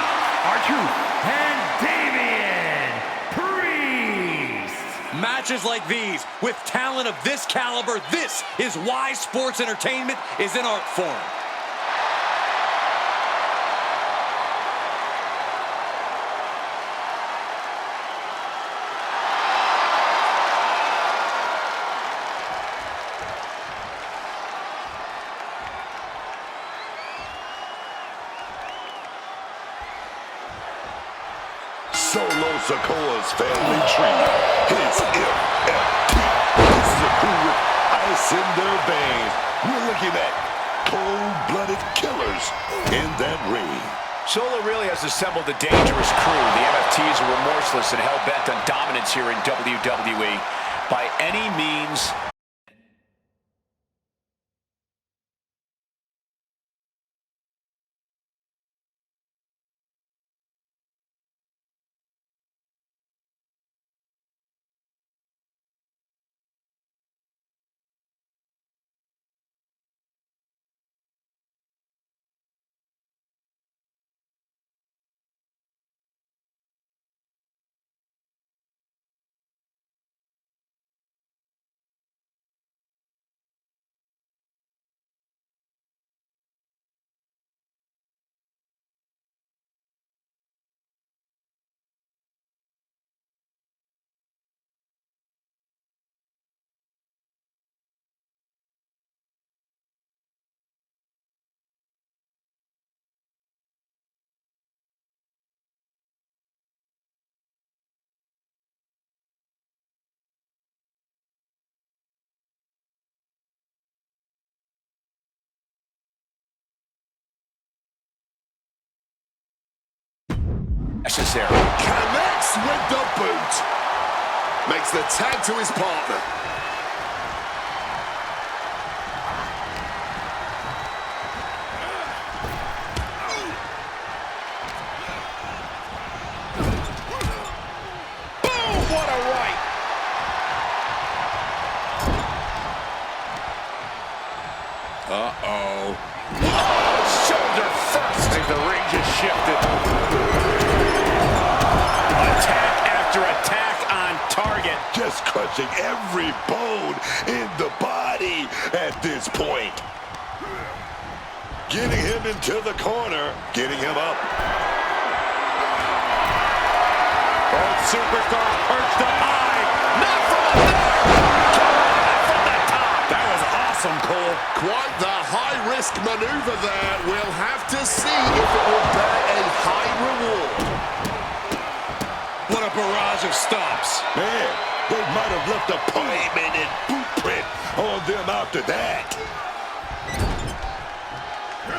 R-Truth and Damian Priest. Matches like these, with talent of this caliber, this is why sports entertainment is an art form. Solo Sikoa's family tree. His MFT. This is a crew with ice in their veins. We're looking at cold-blooded killers in that ring. Solo really has assembled a dangerous crew. The MFTs are remorseless and hell-bent on dominance here in WWE by any means Necessary. Connects with the boot. Makes the tag to his partner. Boom! What a right. Uh-oh. Oh, shoulder first. I think the ring just shifted. Attack after attack on target. Just crushing every bone in the body at this point. Getting him into the corner, getting him up. Both superstars perched up high. Not from up there. From the top. That was awesome, Cole. Quite the high-risk maneuver there. We'll have to see if it will bear a high reward. What a barrage of stomps. Man, they might have left a pavement and boot print on them after that.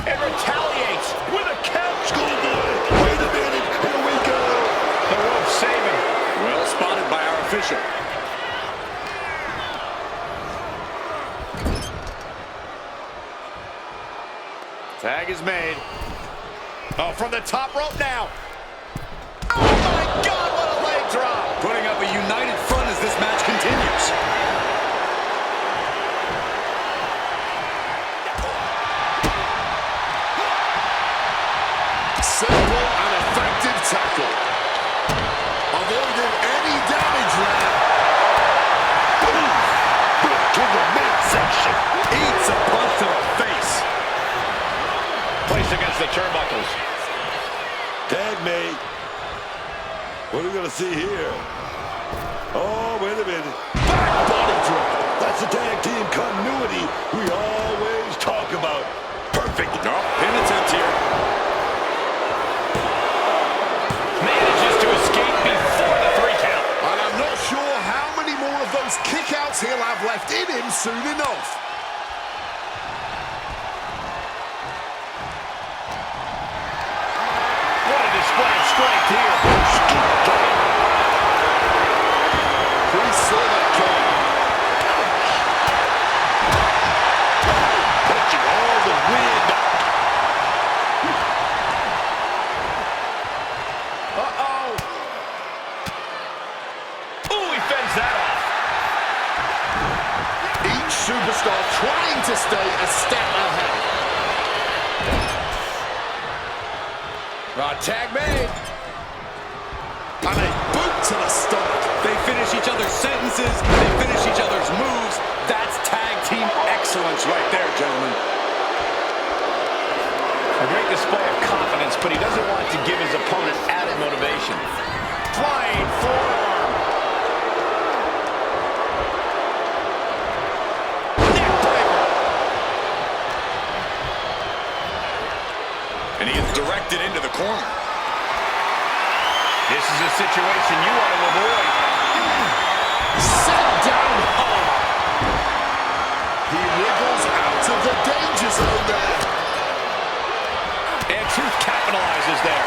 And retaliates with a count. Schoolboy, wait a minute, here we go. The rope saving. Well spotted by our official. Tag is made. Oh, from the top rope now. Oh, my God, what a leg drop. Putting up a united front as this match continues. Simple and effective tackle. Avoiding any damage there. Boom to the midsection. Eats a punch to the face. Placed against the turnbuckles. Tag made. What are we gonna see here? Oh, wait a minute. Back body drop. That's the tag team continuity we always talk about. Perfect. No, pin attempt here. Manages to escape before the 3 count. And I'm not sure how many more of those kickouts he'll have left in him soon enough. What a display of strength here. We saw that coming. Touching all the wind. Uh-oh. Ooh, he fends that off. Each superstar trying to stay a step ahead. Tag made. And a boot to the stomach. They finish each other's sentences. They finish each other's moves. That's tag team excellence right there, gentlemen. A great display of confidence, but he doesn't want to give his opponent added motivation. Flying forearm. Neck breaker. And he is directed into the corner. This is a situation you want to avoid. Set down hard. He wriggles out of the danger zone there. And Truth capitalizes there.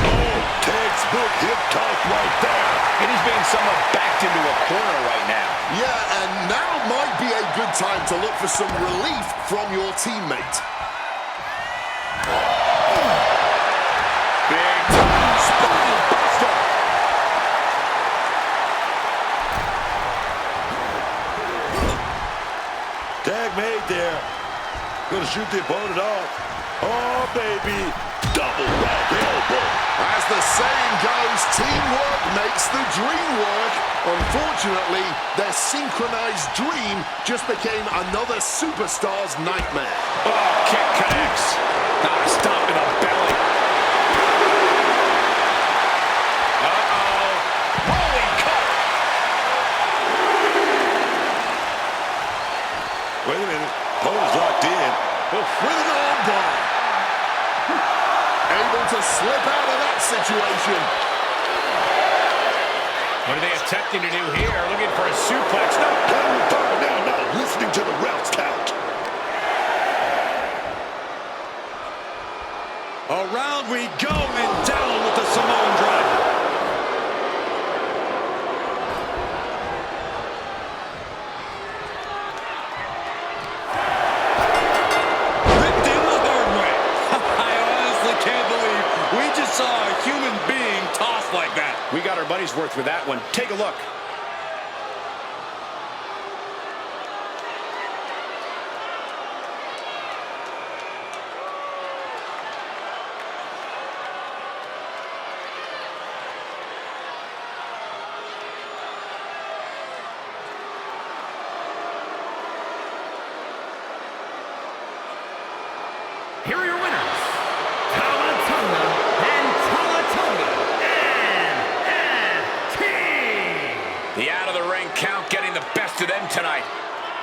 Oh, textbook hip toss right there. And he's being somewhat backed into a corner right now. Yeah, and now might be a good time to look for some relief from your teammate. Big time spine buster. Tag made there. Gonna shoot the opponent off. Oh, baby. Double back elbow. As the saying goes, teamwork makes the dream work. Unfortunately, their synchronized dream just became another superstar's nightmare. Oh, kick connects. Not a stomp in the belly. Uh-oh. Rolling cut. Wait a minute. Opponent's locked in. With an armbar. Able to slip out of that situation. What are they attempting to do here? Looking for a suplex. No. Now, listening to the ref's count. Around we go and down with the Samoan driver. Ripped in the hard way. I honestly can't believe we just saw a human being tossed like that. We got our money's worth with that one. Take a look. Here are your winners, Tamatonga and NXT. The out-of-the-ring count getting the best of them tonight.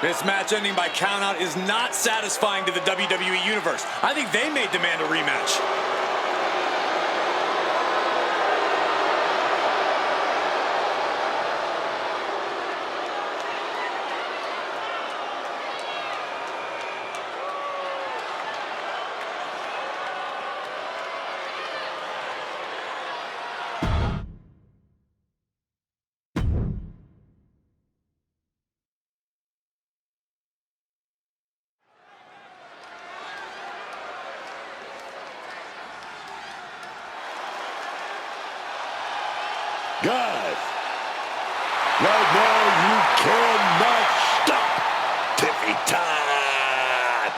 This match ending by countout is not satisfying to the WWE Universe. I think they may demand a rematch. Guys, right now you cannot stop Tiffy time.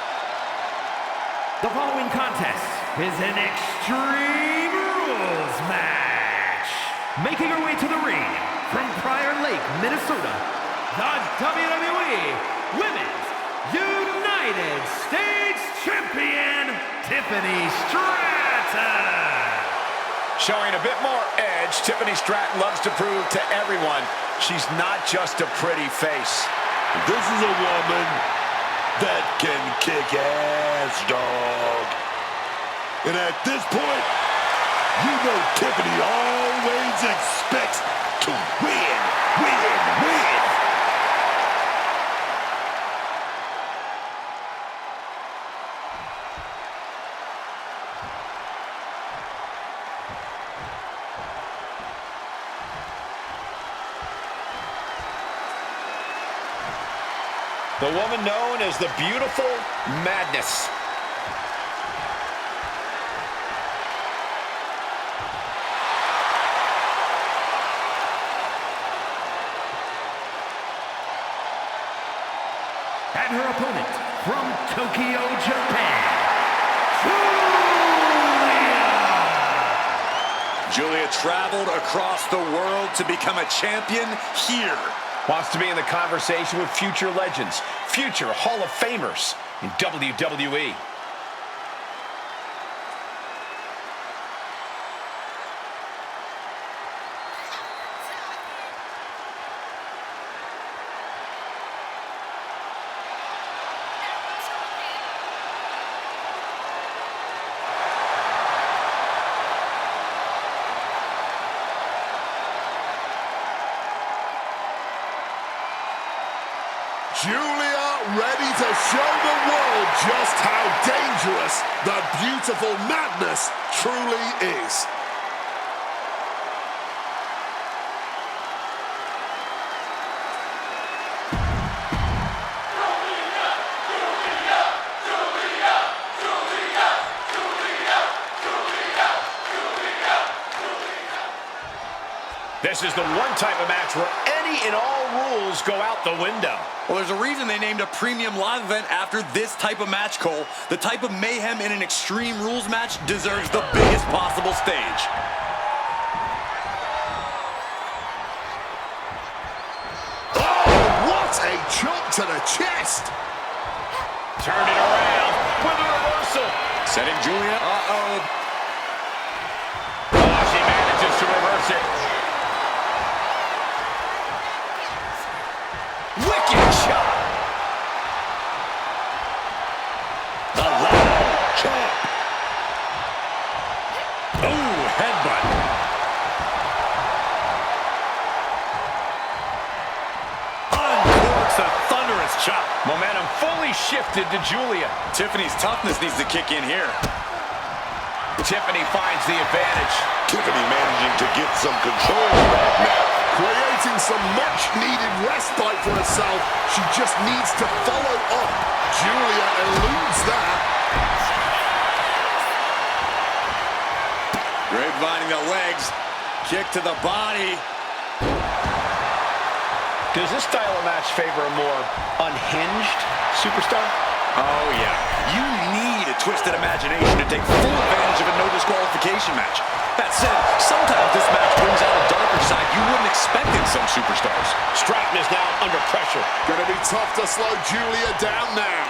The following contest is an Extreme Rules match. Making her way to the ring from Prior Lake, Minnesota, the WWE Women's United States Champion, Tiffany Stratton. Showing a bit more edge, Tiffany Stratton loves to prove to everyone she's not just a pretty face. This is a woman that can kick ass, dog. And at this point, you know Tiffany always expects to win, win, win. The woman known as the Beautiful Madness. And her opponent from Tokyo, Japan, Julia traveled across the world to become a champion here. Wants to be in the conversation with future legends, future Hall of Famers in WWE. Julia ready to show the world just how dangerous the Beautiful Madness truly is. This is the one type of match where any and all rules go out the window. Well, there's a reason they named a premium live event after this type of match, Cole. The type of mayhem in an Extreme Rules match deserves the biggest possible stage. Oh, what a chop to the chest! Turn it around with a reversal. Setting Julia. Oh, she manages to reverse it. Wicked shot. The loud chop. Ooh, headbutt. Uncorks a thunderous chop. Momentum fully shifted to Julia. Tiffany's toughness needs to kick in here. Tiffany finds the advantage. Tiffany managing to get some control back now. Creating some much-needed respite for herself. She just needs to follow up. Julia eludes that. Grapevining the legs. Kick to the body. Does this style of match favor a more unhinged superstar? Oh, yeah. You need a twisted imagination to take full advantage of a no disqualification match. That said, sometimes this match brings out a darker side you wouldn't expect in some superstars. Stratton is now under pressure. Gonna be tough to slow Julia down now.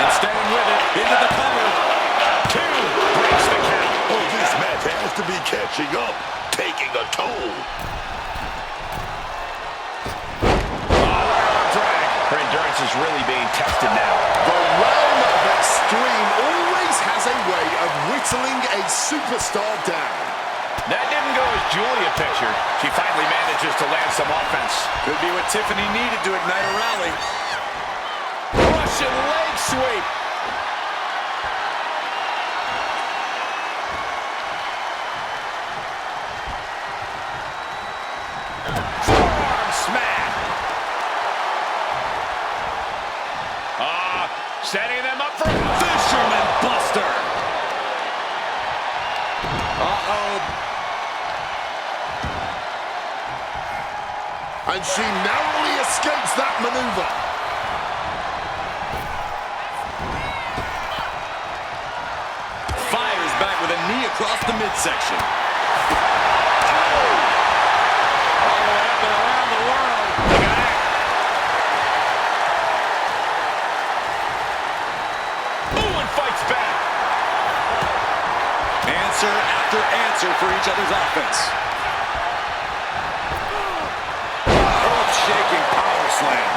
And staying with it, into the cover. Two breaks the count. Oh, this match has to be catching up, taking a toll. Her endurance is really being tested now. The realm of extreme always has a way of whittling a superstar down. That didn't go as Julia pictured. She finally manages to land some offense. Could be what Tiffany needed to ignite a rally. Russian leg sweep. Forearm smash. Setting them up for Fisherman Buster. Uh-oh. And she narrowly escapes that maneuver. Fires back with a knee across the midsection. All the way up and around the world. fights back. Answer after answer for each other's offense. Earth-shaking power slam.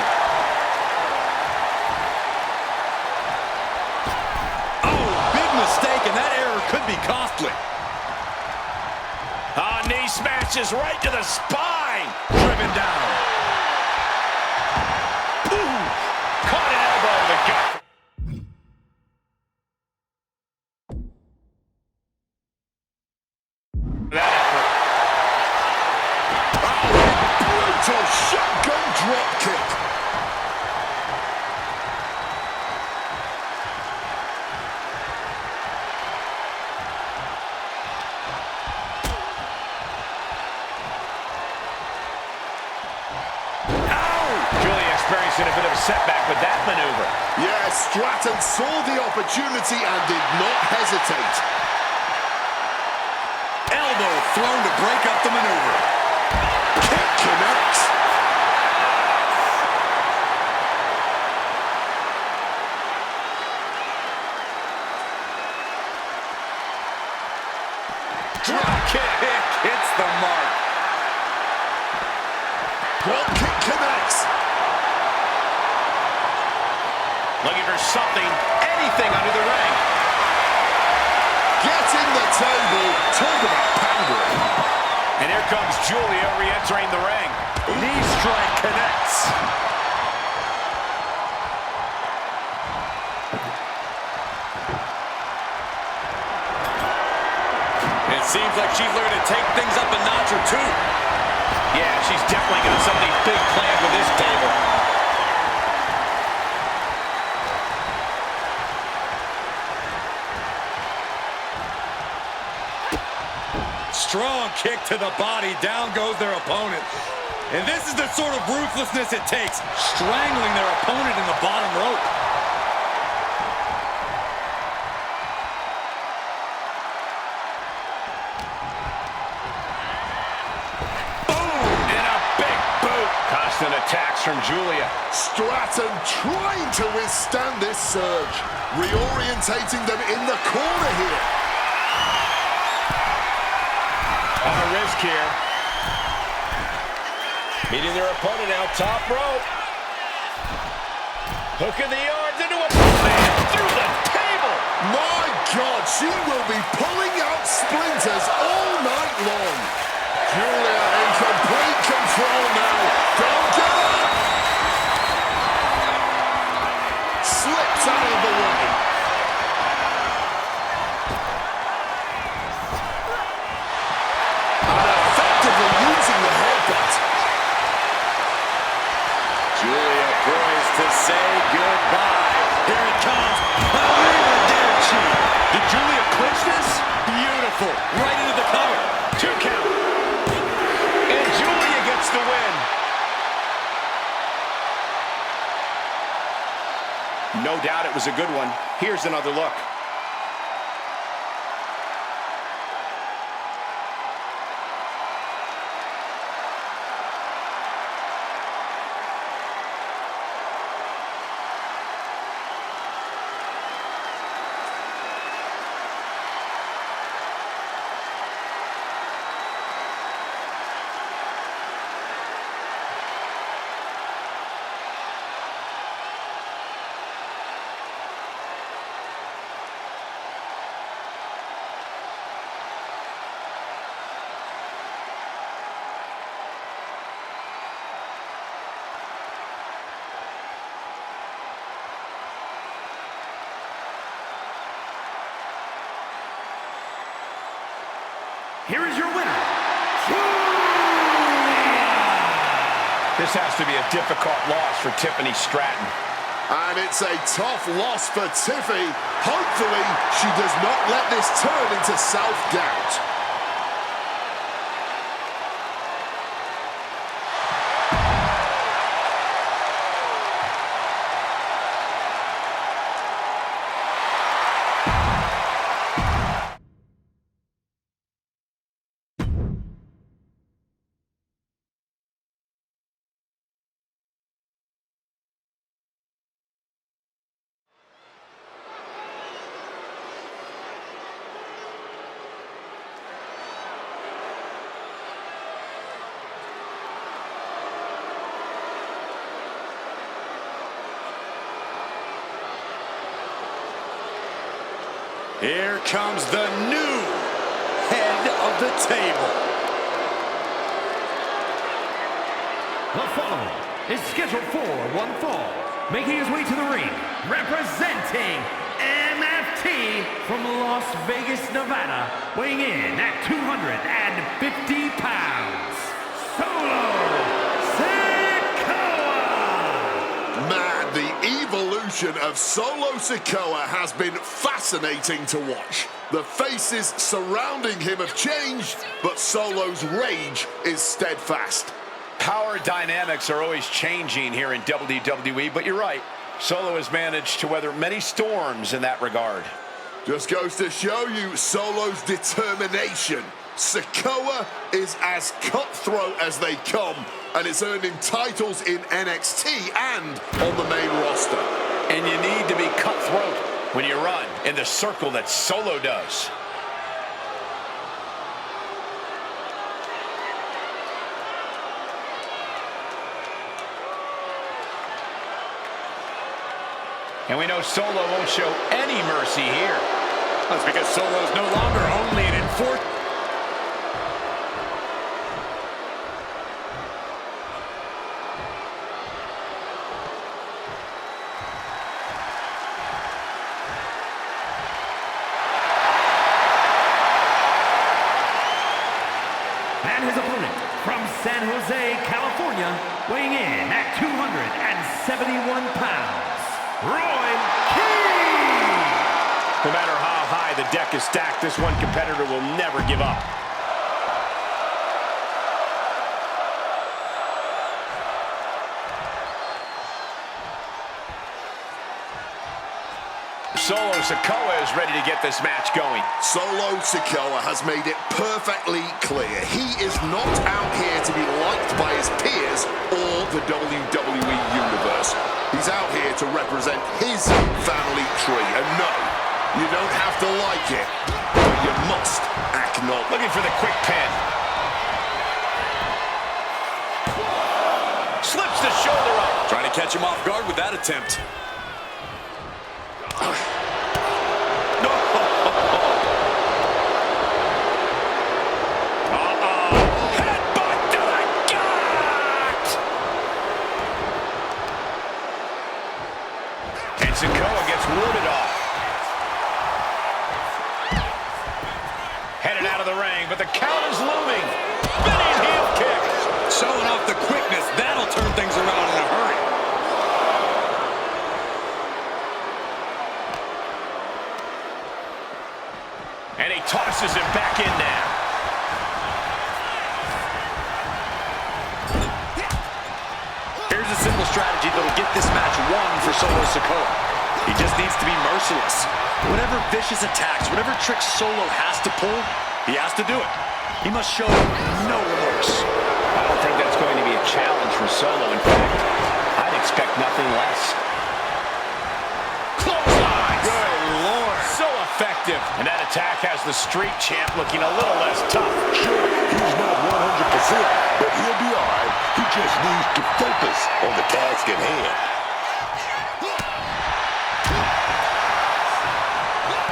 Oh, big mistake, and that error could be costly. Knee smashes right to the spine. Driven down. Ooh, caught an elbow in the gut. Shotgun drop kick. Julia experiencing a bit of a setback with that maneuver. Yes, Stratton saw the opportunity and did not hesitate. Elbow thrown to break up the maneuver. Kick connects. Drop kick hits the mark. Drop kick connects. Looking for something, anything under the ring. Getting the table. Talk about pandering. And here comes Julia re-entering the ring. Knee strike connects. It seems like she's learned to take things up a notch or two. Yeah, she's definitely got something big planned with this table. Strong kick to the body. Down goes their opponent. And this is the sort of ruthlessness it takes. Strangling their opponent in the bottom rope. Constant attacks from Julia. Stratton trying to withstand this surge. Reorientating them in the corner here. On a risk here. Meeting their opponent out top rope. Hook in the arms into a man through the table. My God, she will be pulling out splinters all night long. Julia in complete control now. Don't give up! Julia poised to say goodbye. Here it comes. Arrivederci. Did Julia clinch this? Beautiful. Right into the cover. 2 count. And Julia gets the win. No doubt it was a good one. Here's another look. Here is your winner, Julia! This has to be a difficult loss for Tiffany Stratton. And it's a tough loss for Tiffy. Hopefully, she does not let this turn into self-doubt. Here comes the new head of the table. The following is scheduled for one fall, making his way to the ring, representing MFT from Las Vegas, Nevada, weighing in at 250 pounds, Solo Sikoa! Man, the evolution of Solo Sikoa has been fascinating to watch. The faces surrounding him have changed, but Solo's rage is steadfast. Power dynamics are always changing here in WWE, but you're right. Solo has managed to weather many storms in that regard. Just goes to show you Solo's determination. Sikoa is as cutthroat as they come, and it's earned him titles in NXT and on the main roster. And you need to be cutthroat when you run in the circle that Solo does. And we know Solo won't show any mercy here. That's because Solo is no longer only an enforcer. And his opponent from San Jose, California, weighing in at 271 pounds, Roy King! No matter how high the deck is stacked, this one competitor will never give up. Solo Sikoa is ready to get this match going. Solo Sikoa has made it perfectly clear he is not out here to be liked by his peers or the WWE Universe. He's out here to represent his family tree. And no, you don't have to like it, but you must acknowledge. Looking for the quick pin. Slips the shoulder up. Trying to catch him off guard with that attempt. Sikoa gets warded off. Headed out of the ring, but the count is looming. Spinning heel kick. Showing off the quickness. That'll turn things around in a hurry. And he tosses him back in now. Here's a simple strategy that'll get this match won for Solo Sikoa. He just needs to be merciless. Whatever vicious attacks, whatever tricks Solo has to pull, he has to do it. He must show no remorse. I don't think that's going to be a challenge for Solo. In fact, I'd expect nothing less. Clotheslines! Good Lord. So effective. And that attack has the Street Champ looking a little less tough. Sure, he's not 100%, but he'll be all right. He just needs to focus on the task at hand.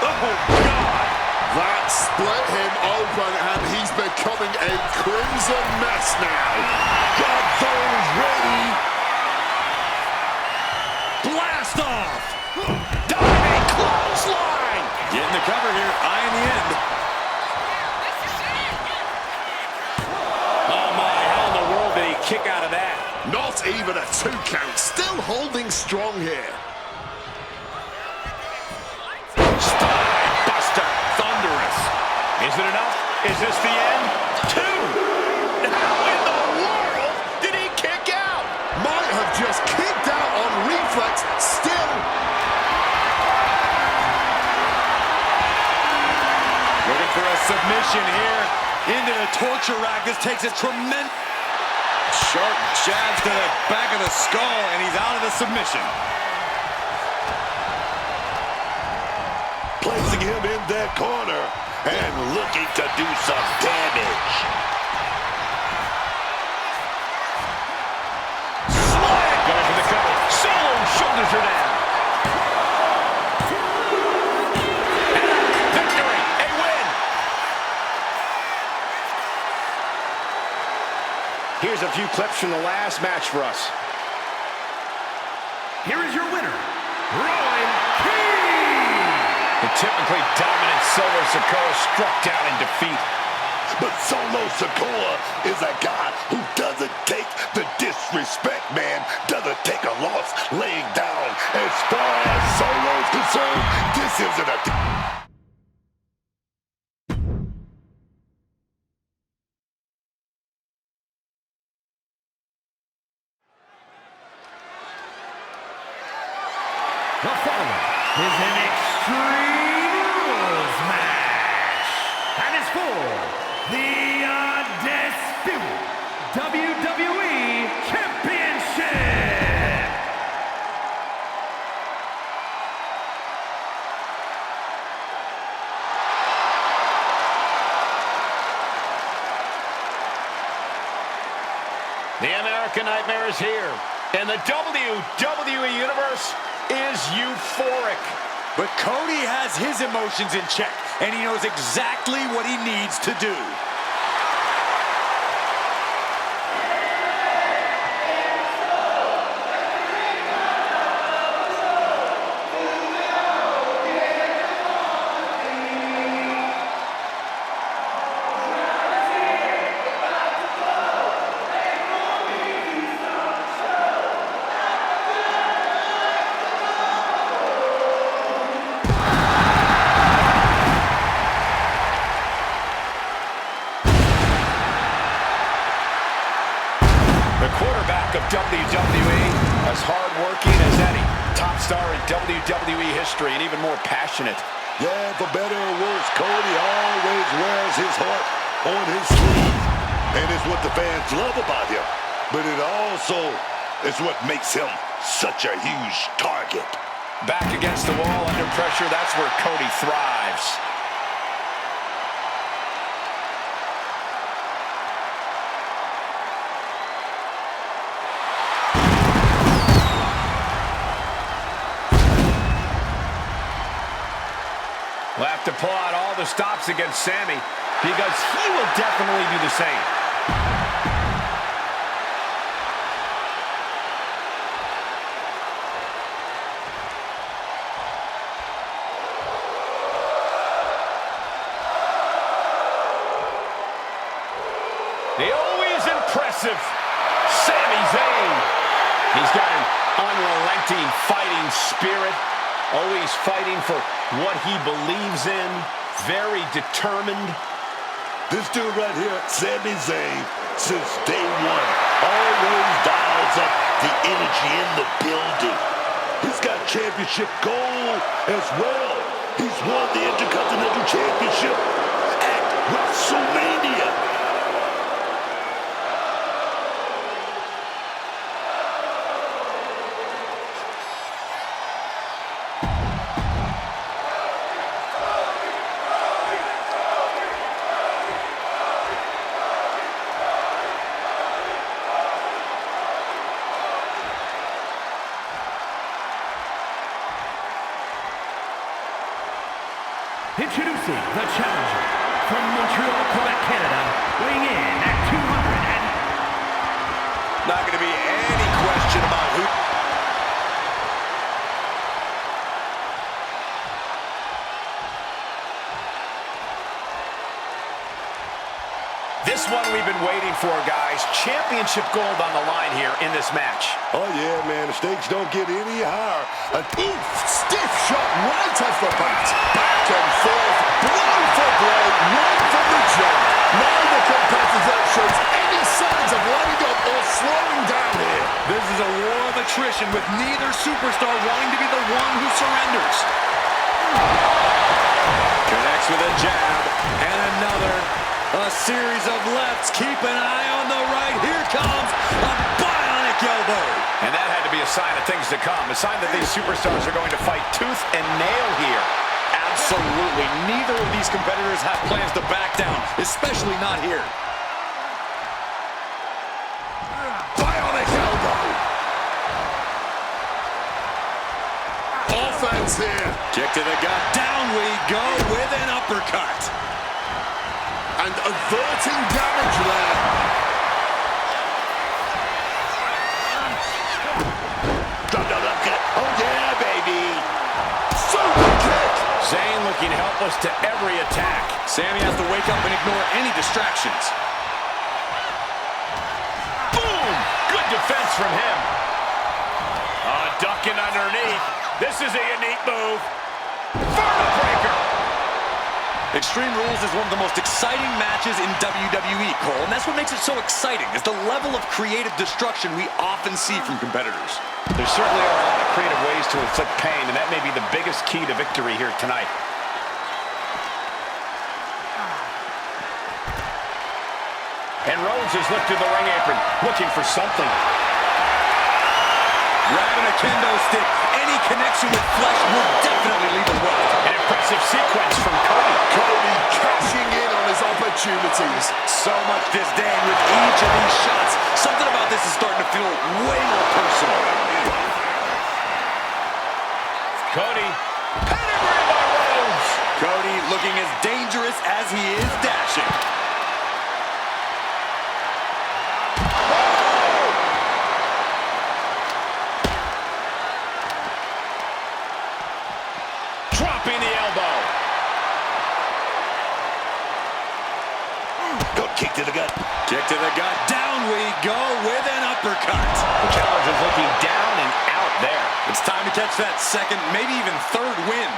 Oh, God! That split him open, and he's becoming a crimson mess now. Got those ready. Blast off! Diving clothesline! Getting the cover here, eyeing the end. Oh my, how in the world did he kick out of that? Not even a 2 count, still holding strong here. Spine buster, thunderous. Is it enough? Is this the end? 2! How in the world did he kick out? Might have just kicked out on reflex, still. Looking for a submission here. Into the torture rack. This takes a tremendous... Sharp jabs to the back of the skull, and he's out of the submission. Placing him in that corner and looking to do some damage. Slam! Going for the cover. Solo shoulders her down. And victory! A win! Here's a few clips from the last match for us. Here is your winner, Rowan King! The typically dominant Solo Sikoa struck down in defeat. But Solo Sikoa is a guy who doesn't take the disrespect, man. Doesn't take a loss laying down. As far as Solo's concerned, this isn't a... The following is an Extreme Rules match. And it's for the undisputed WWE Championship. The American Nightmare is here, and the WWE Universe is euphoric. But Cody has his emotions in check, and he knows exactly what he needs to do. Of WWE, as hard-working as any top star in WWE history, and even more passionate. Yeah, for better or worse, Cody always wears his heart on his sleeve. And it's what the fans love about him. But it also is what makes him such a huge target. Back against the wall, under pressure, that's where Cody thrives. We'll have to pull out all the stops against Sammy, because he will definitely do the same. The always impressive Sami Zayn. He's got an unrelenting fighting spirit, always fighting for what he believes in. Very determined. This dude right here, Sami Zayn, since day one, always dials up the energy in the building. He's got championship gold as well. He's won the Intercontinental Championship at WrestleMania. Introducing the challenger from Montreal, Quebec, Canada, weighing in at 200 and... Not going to be any question about who... This one we've been waiting for, guys. Championship gold on the line here in this match. Oh, yeah, man. The stakes don't get any higher. Oof, stiff shot right off the bat. Back and forth, blow for blow, right from the jump. Neither competitor shows any signs of letting up or slowing down here. This is a war of attrition with neither superstar wanting to be the one who surrenders. Connects with a jab and another. A series of lefts. Keep an eye on the right. Here comes a bionic elbow. And that had to be a sign of things to come. A sign that these superstars are going to fight tooth and nail here. Absolutely. Neither of these competitors have plans to back down, especially not here. Bionic elbow. Offense here. Kick to the gut. Down we go with an uppercut. And averting damage there. Oh, yeah, baby. Super kick. Zayn looking helpless to every attack. Sami has to wake up and ignore any distractions. Boom! Good defense from him. Ducking underneath. This is a unique move. Vertical breaker. Extreme Rules is one of the most exciting matches in WWE, Cole, and that's what makes it so exciting, is the level of creative destruction we often see from competitors. There certainly are a lot of creative ways to inflict pain, and that may be the biggest key to victory here tonight. And Rhodes has lifted the ring apron, looking for something. Grabbing a kendo stick, any connection with flesh will definitely leave a mark. An impressive sequence from Cody. Cody cashing in on his opportunities. So much disdain with each of these shots. Something about this is starting to feel way more personal. Cody, pedigree by Rhodes. Cody looking as dangerous as he is dashing. Dropping the elbow. Good kick to the gut. Kick to the gut. Down we go with an uppercut. The challenger's looking down and out there. It's time to catch that second, maybe even third wind.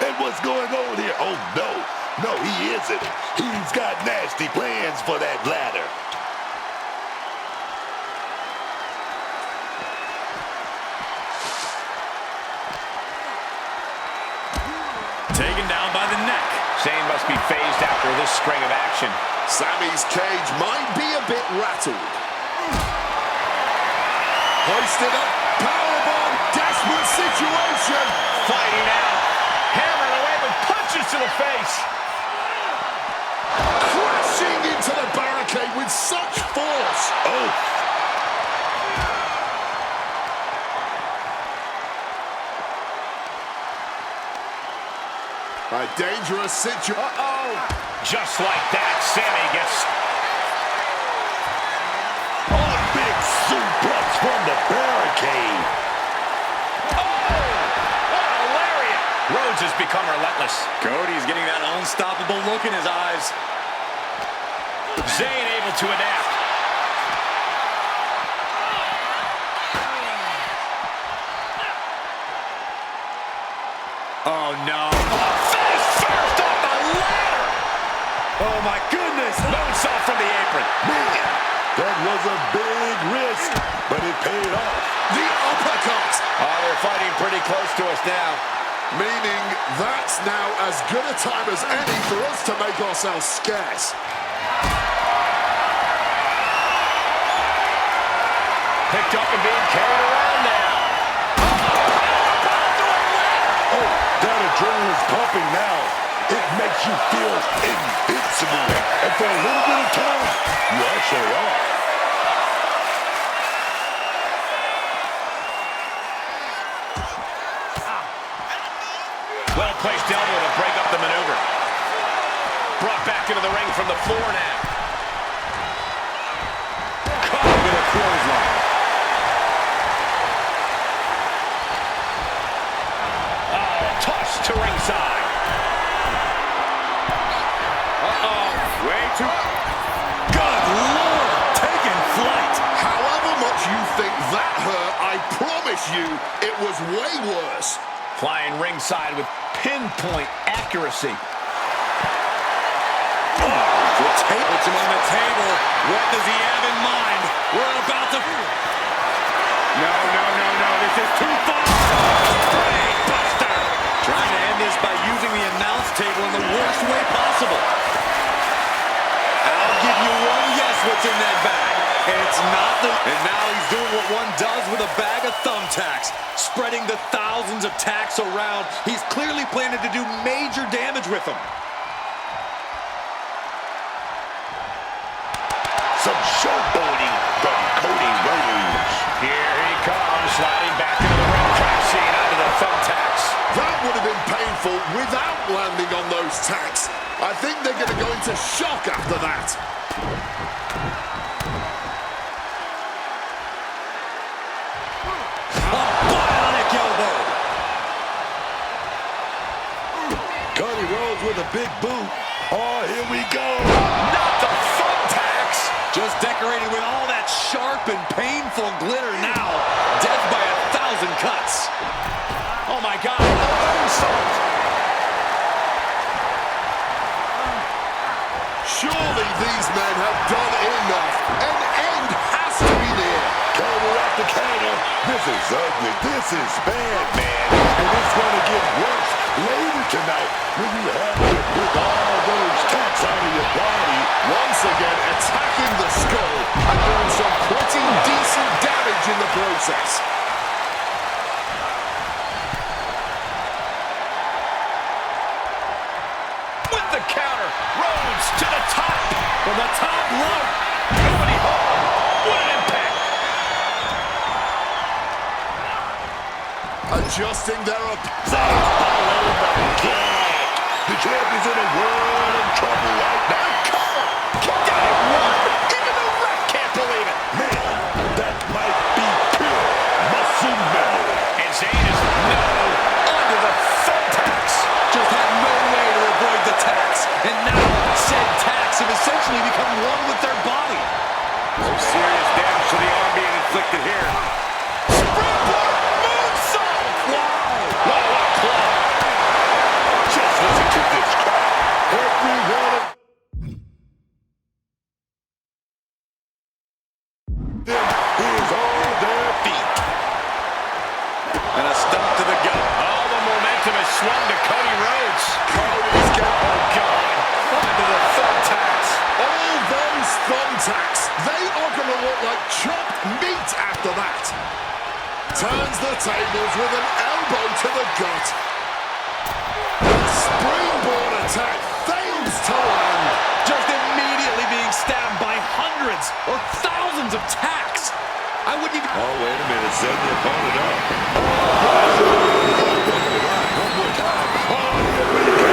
And what's going on here? Oh, no. No, he isn't. He's got nasty plans for that ladder. Taken down by the neck. Zayn must be phased after this string of action. Sami's cage might be a bit rattled. Hoisted up, powerbomb, desperate situation. Fighting out. Hammered away with punches to the face. Crashing into the barricade with such force. Oh. A dangerous situation. Uh-oh. Just like that, Sami gets... A big suplex from the barricade. Oh! What a lariat! Rhodes has become relentless. Cody's getting that unstoppable look in his eyes. Zayn able to adapt. Oh, no. Oh, my goodness. Moonsault from the apron. Man, that was a big risk, but it paid off. The uppercut. Oh, they're fighting pretty close to us now. Meaning that's now as good a time as any for us to make ourselves scarce. Picked up and being carried around now. Oh, that adrenaline's pumping now. It makes you feel invincible. And for a little bit of time, you actually are. Well-placed elbow to break up the maneuver. Brought back into the ring from the floor now. Caught with a clothesline. Oh, tossed to ringside. Uh-oh. Way too... Good Lord, taking flight. However much you think that hurt, I promise you it was way worse. Flying ringside with pinpoint accuracy. The table puts him on the table. What does he have in mind? We're about to... No. This is too far. Brainbuster. Trying to end this by using the announce table in the worst way possible. I'll give you one guess what's in that bag. And it's not the... And now he's doing what one does with a bag of thumbtacks. Spreading the thousands of tacks around. He's clearly planning to do major damage with them. Some showboating from Cody Rhodes. Here he comes, sliding back into the ring, crashing onto the thumbtacks. That would have been painful without landing on those tacks. I think they're going to go into shock after that. A bionic elbow. Cody Rhodes with a big boot. Oh, here we go. Not the thumbtacks. Just decorated with all that sharp and painful glitter now. Death by 1,000 cuts. Oh my God, moonsault. Surely these men have done enough. An end has to be near. Counter after counter. This is ugly. This is bad, man. And it's going to get worse later tonight when you have to pick all those tacks out of your body. Once again attacking the skull and doing some pretty decent damage in the process. With the counter, Rhodes to the top. From the top rope. Nobody home. What an impact. Adjusting their The champion's in a world of trouble right now. Cover. Kicked out at one. Even the ref can't believe it. Man, that might be pure muscle memory. And Zayn is under the thumbtacks. Just had no way to avoid the tacks. And now said tacks have essentially become one with their body. Some serious damage to the arm being inflicted here. Springboard moonsault. Wow. What a club. Just listen to this crowd. Every one of them is on their feet. And a stomp to the gut. All the momentum has swung to Cody Rhodes. Cody's got Oh, God. Under the thumbtacks. all those thumbtacks. They are going to look like chopped meat after that. Turns the tables with an elbow to the gut. The springboard attack fails to land. Just immediately being stabbed by hundreds or thousands of tacks. I wouldn't even... Oh, wait a minute. Set the opponent up. One more time. Oh, here we go.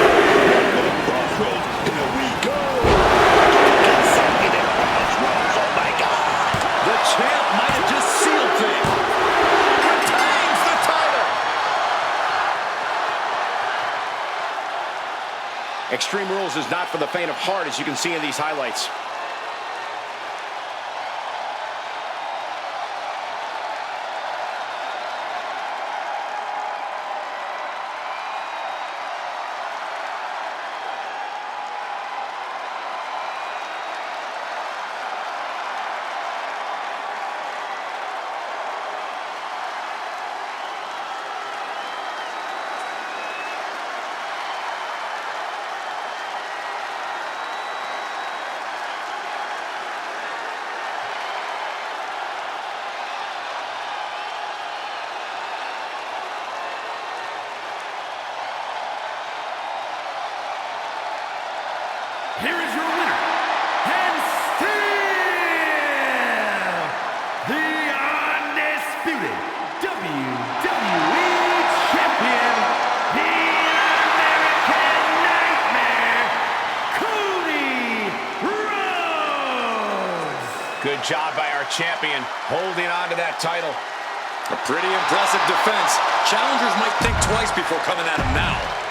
One more crossroads. Here we go. Consecutive crossroads. Oh, my God. The champ might have just sealed things. Retains the title. Extreme Rules is not for the faint of heart, as you can see in these highlights. our champion holding on to that title. A pretty impressive defense. Challengers might think twice before coming at him now.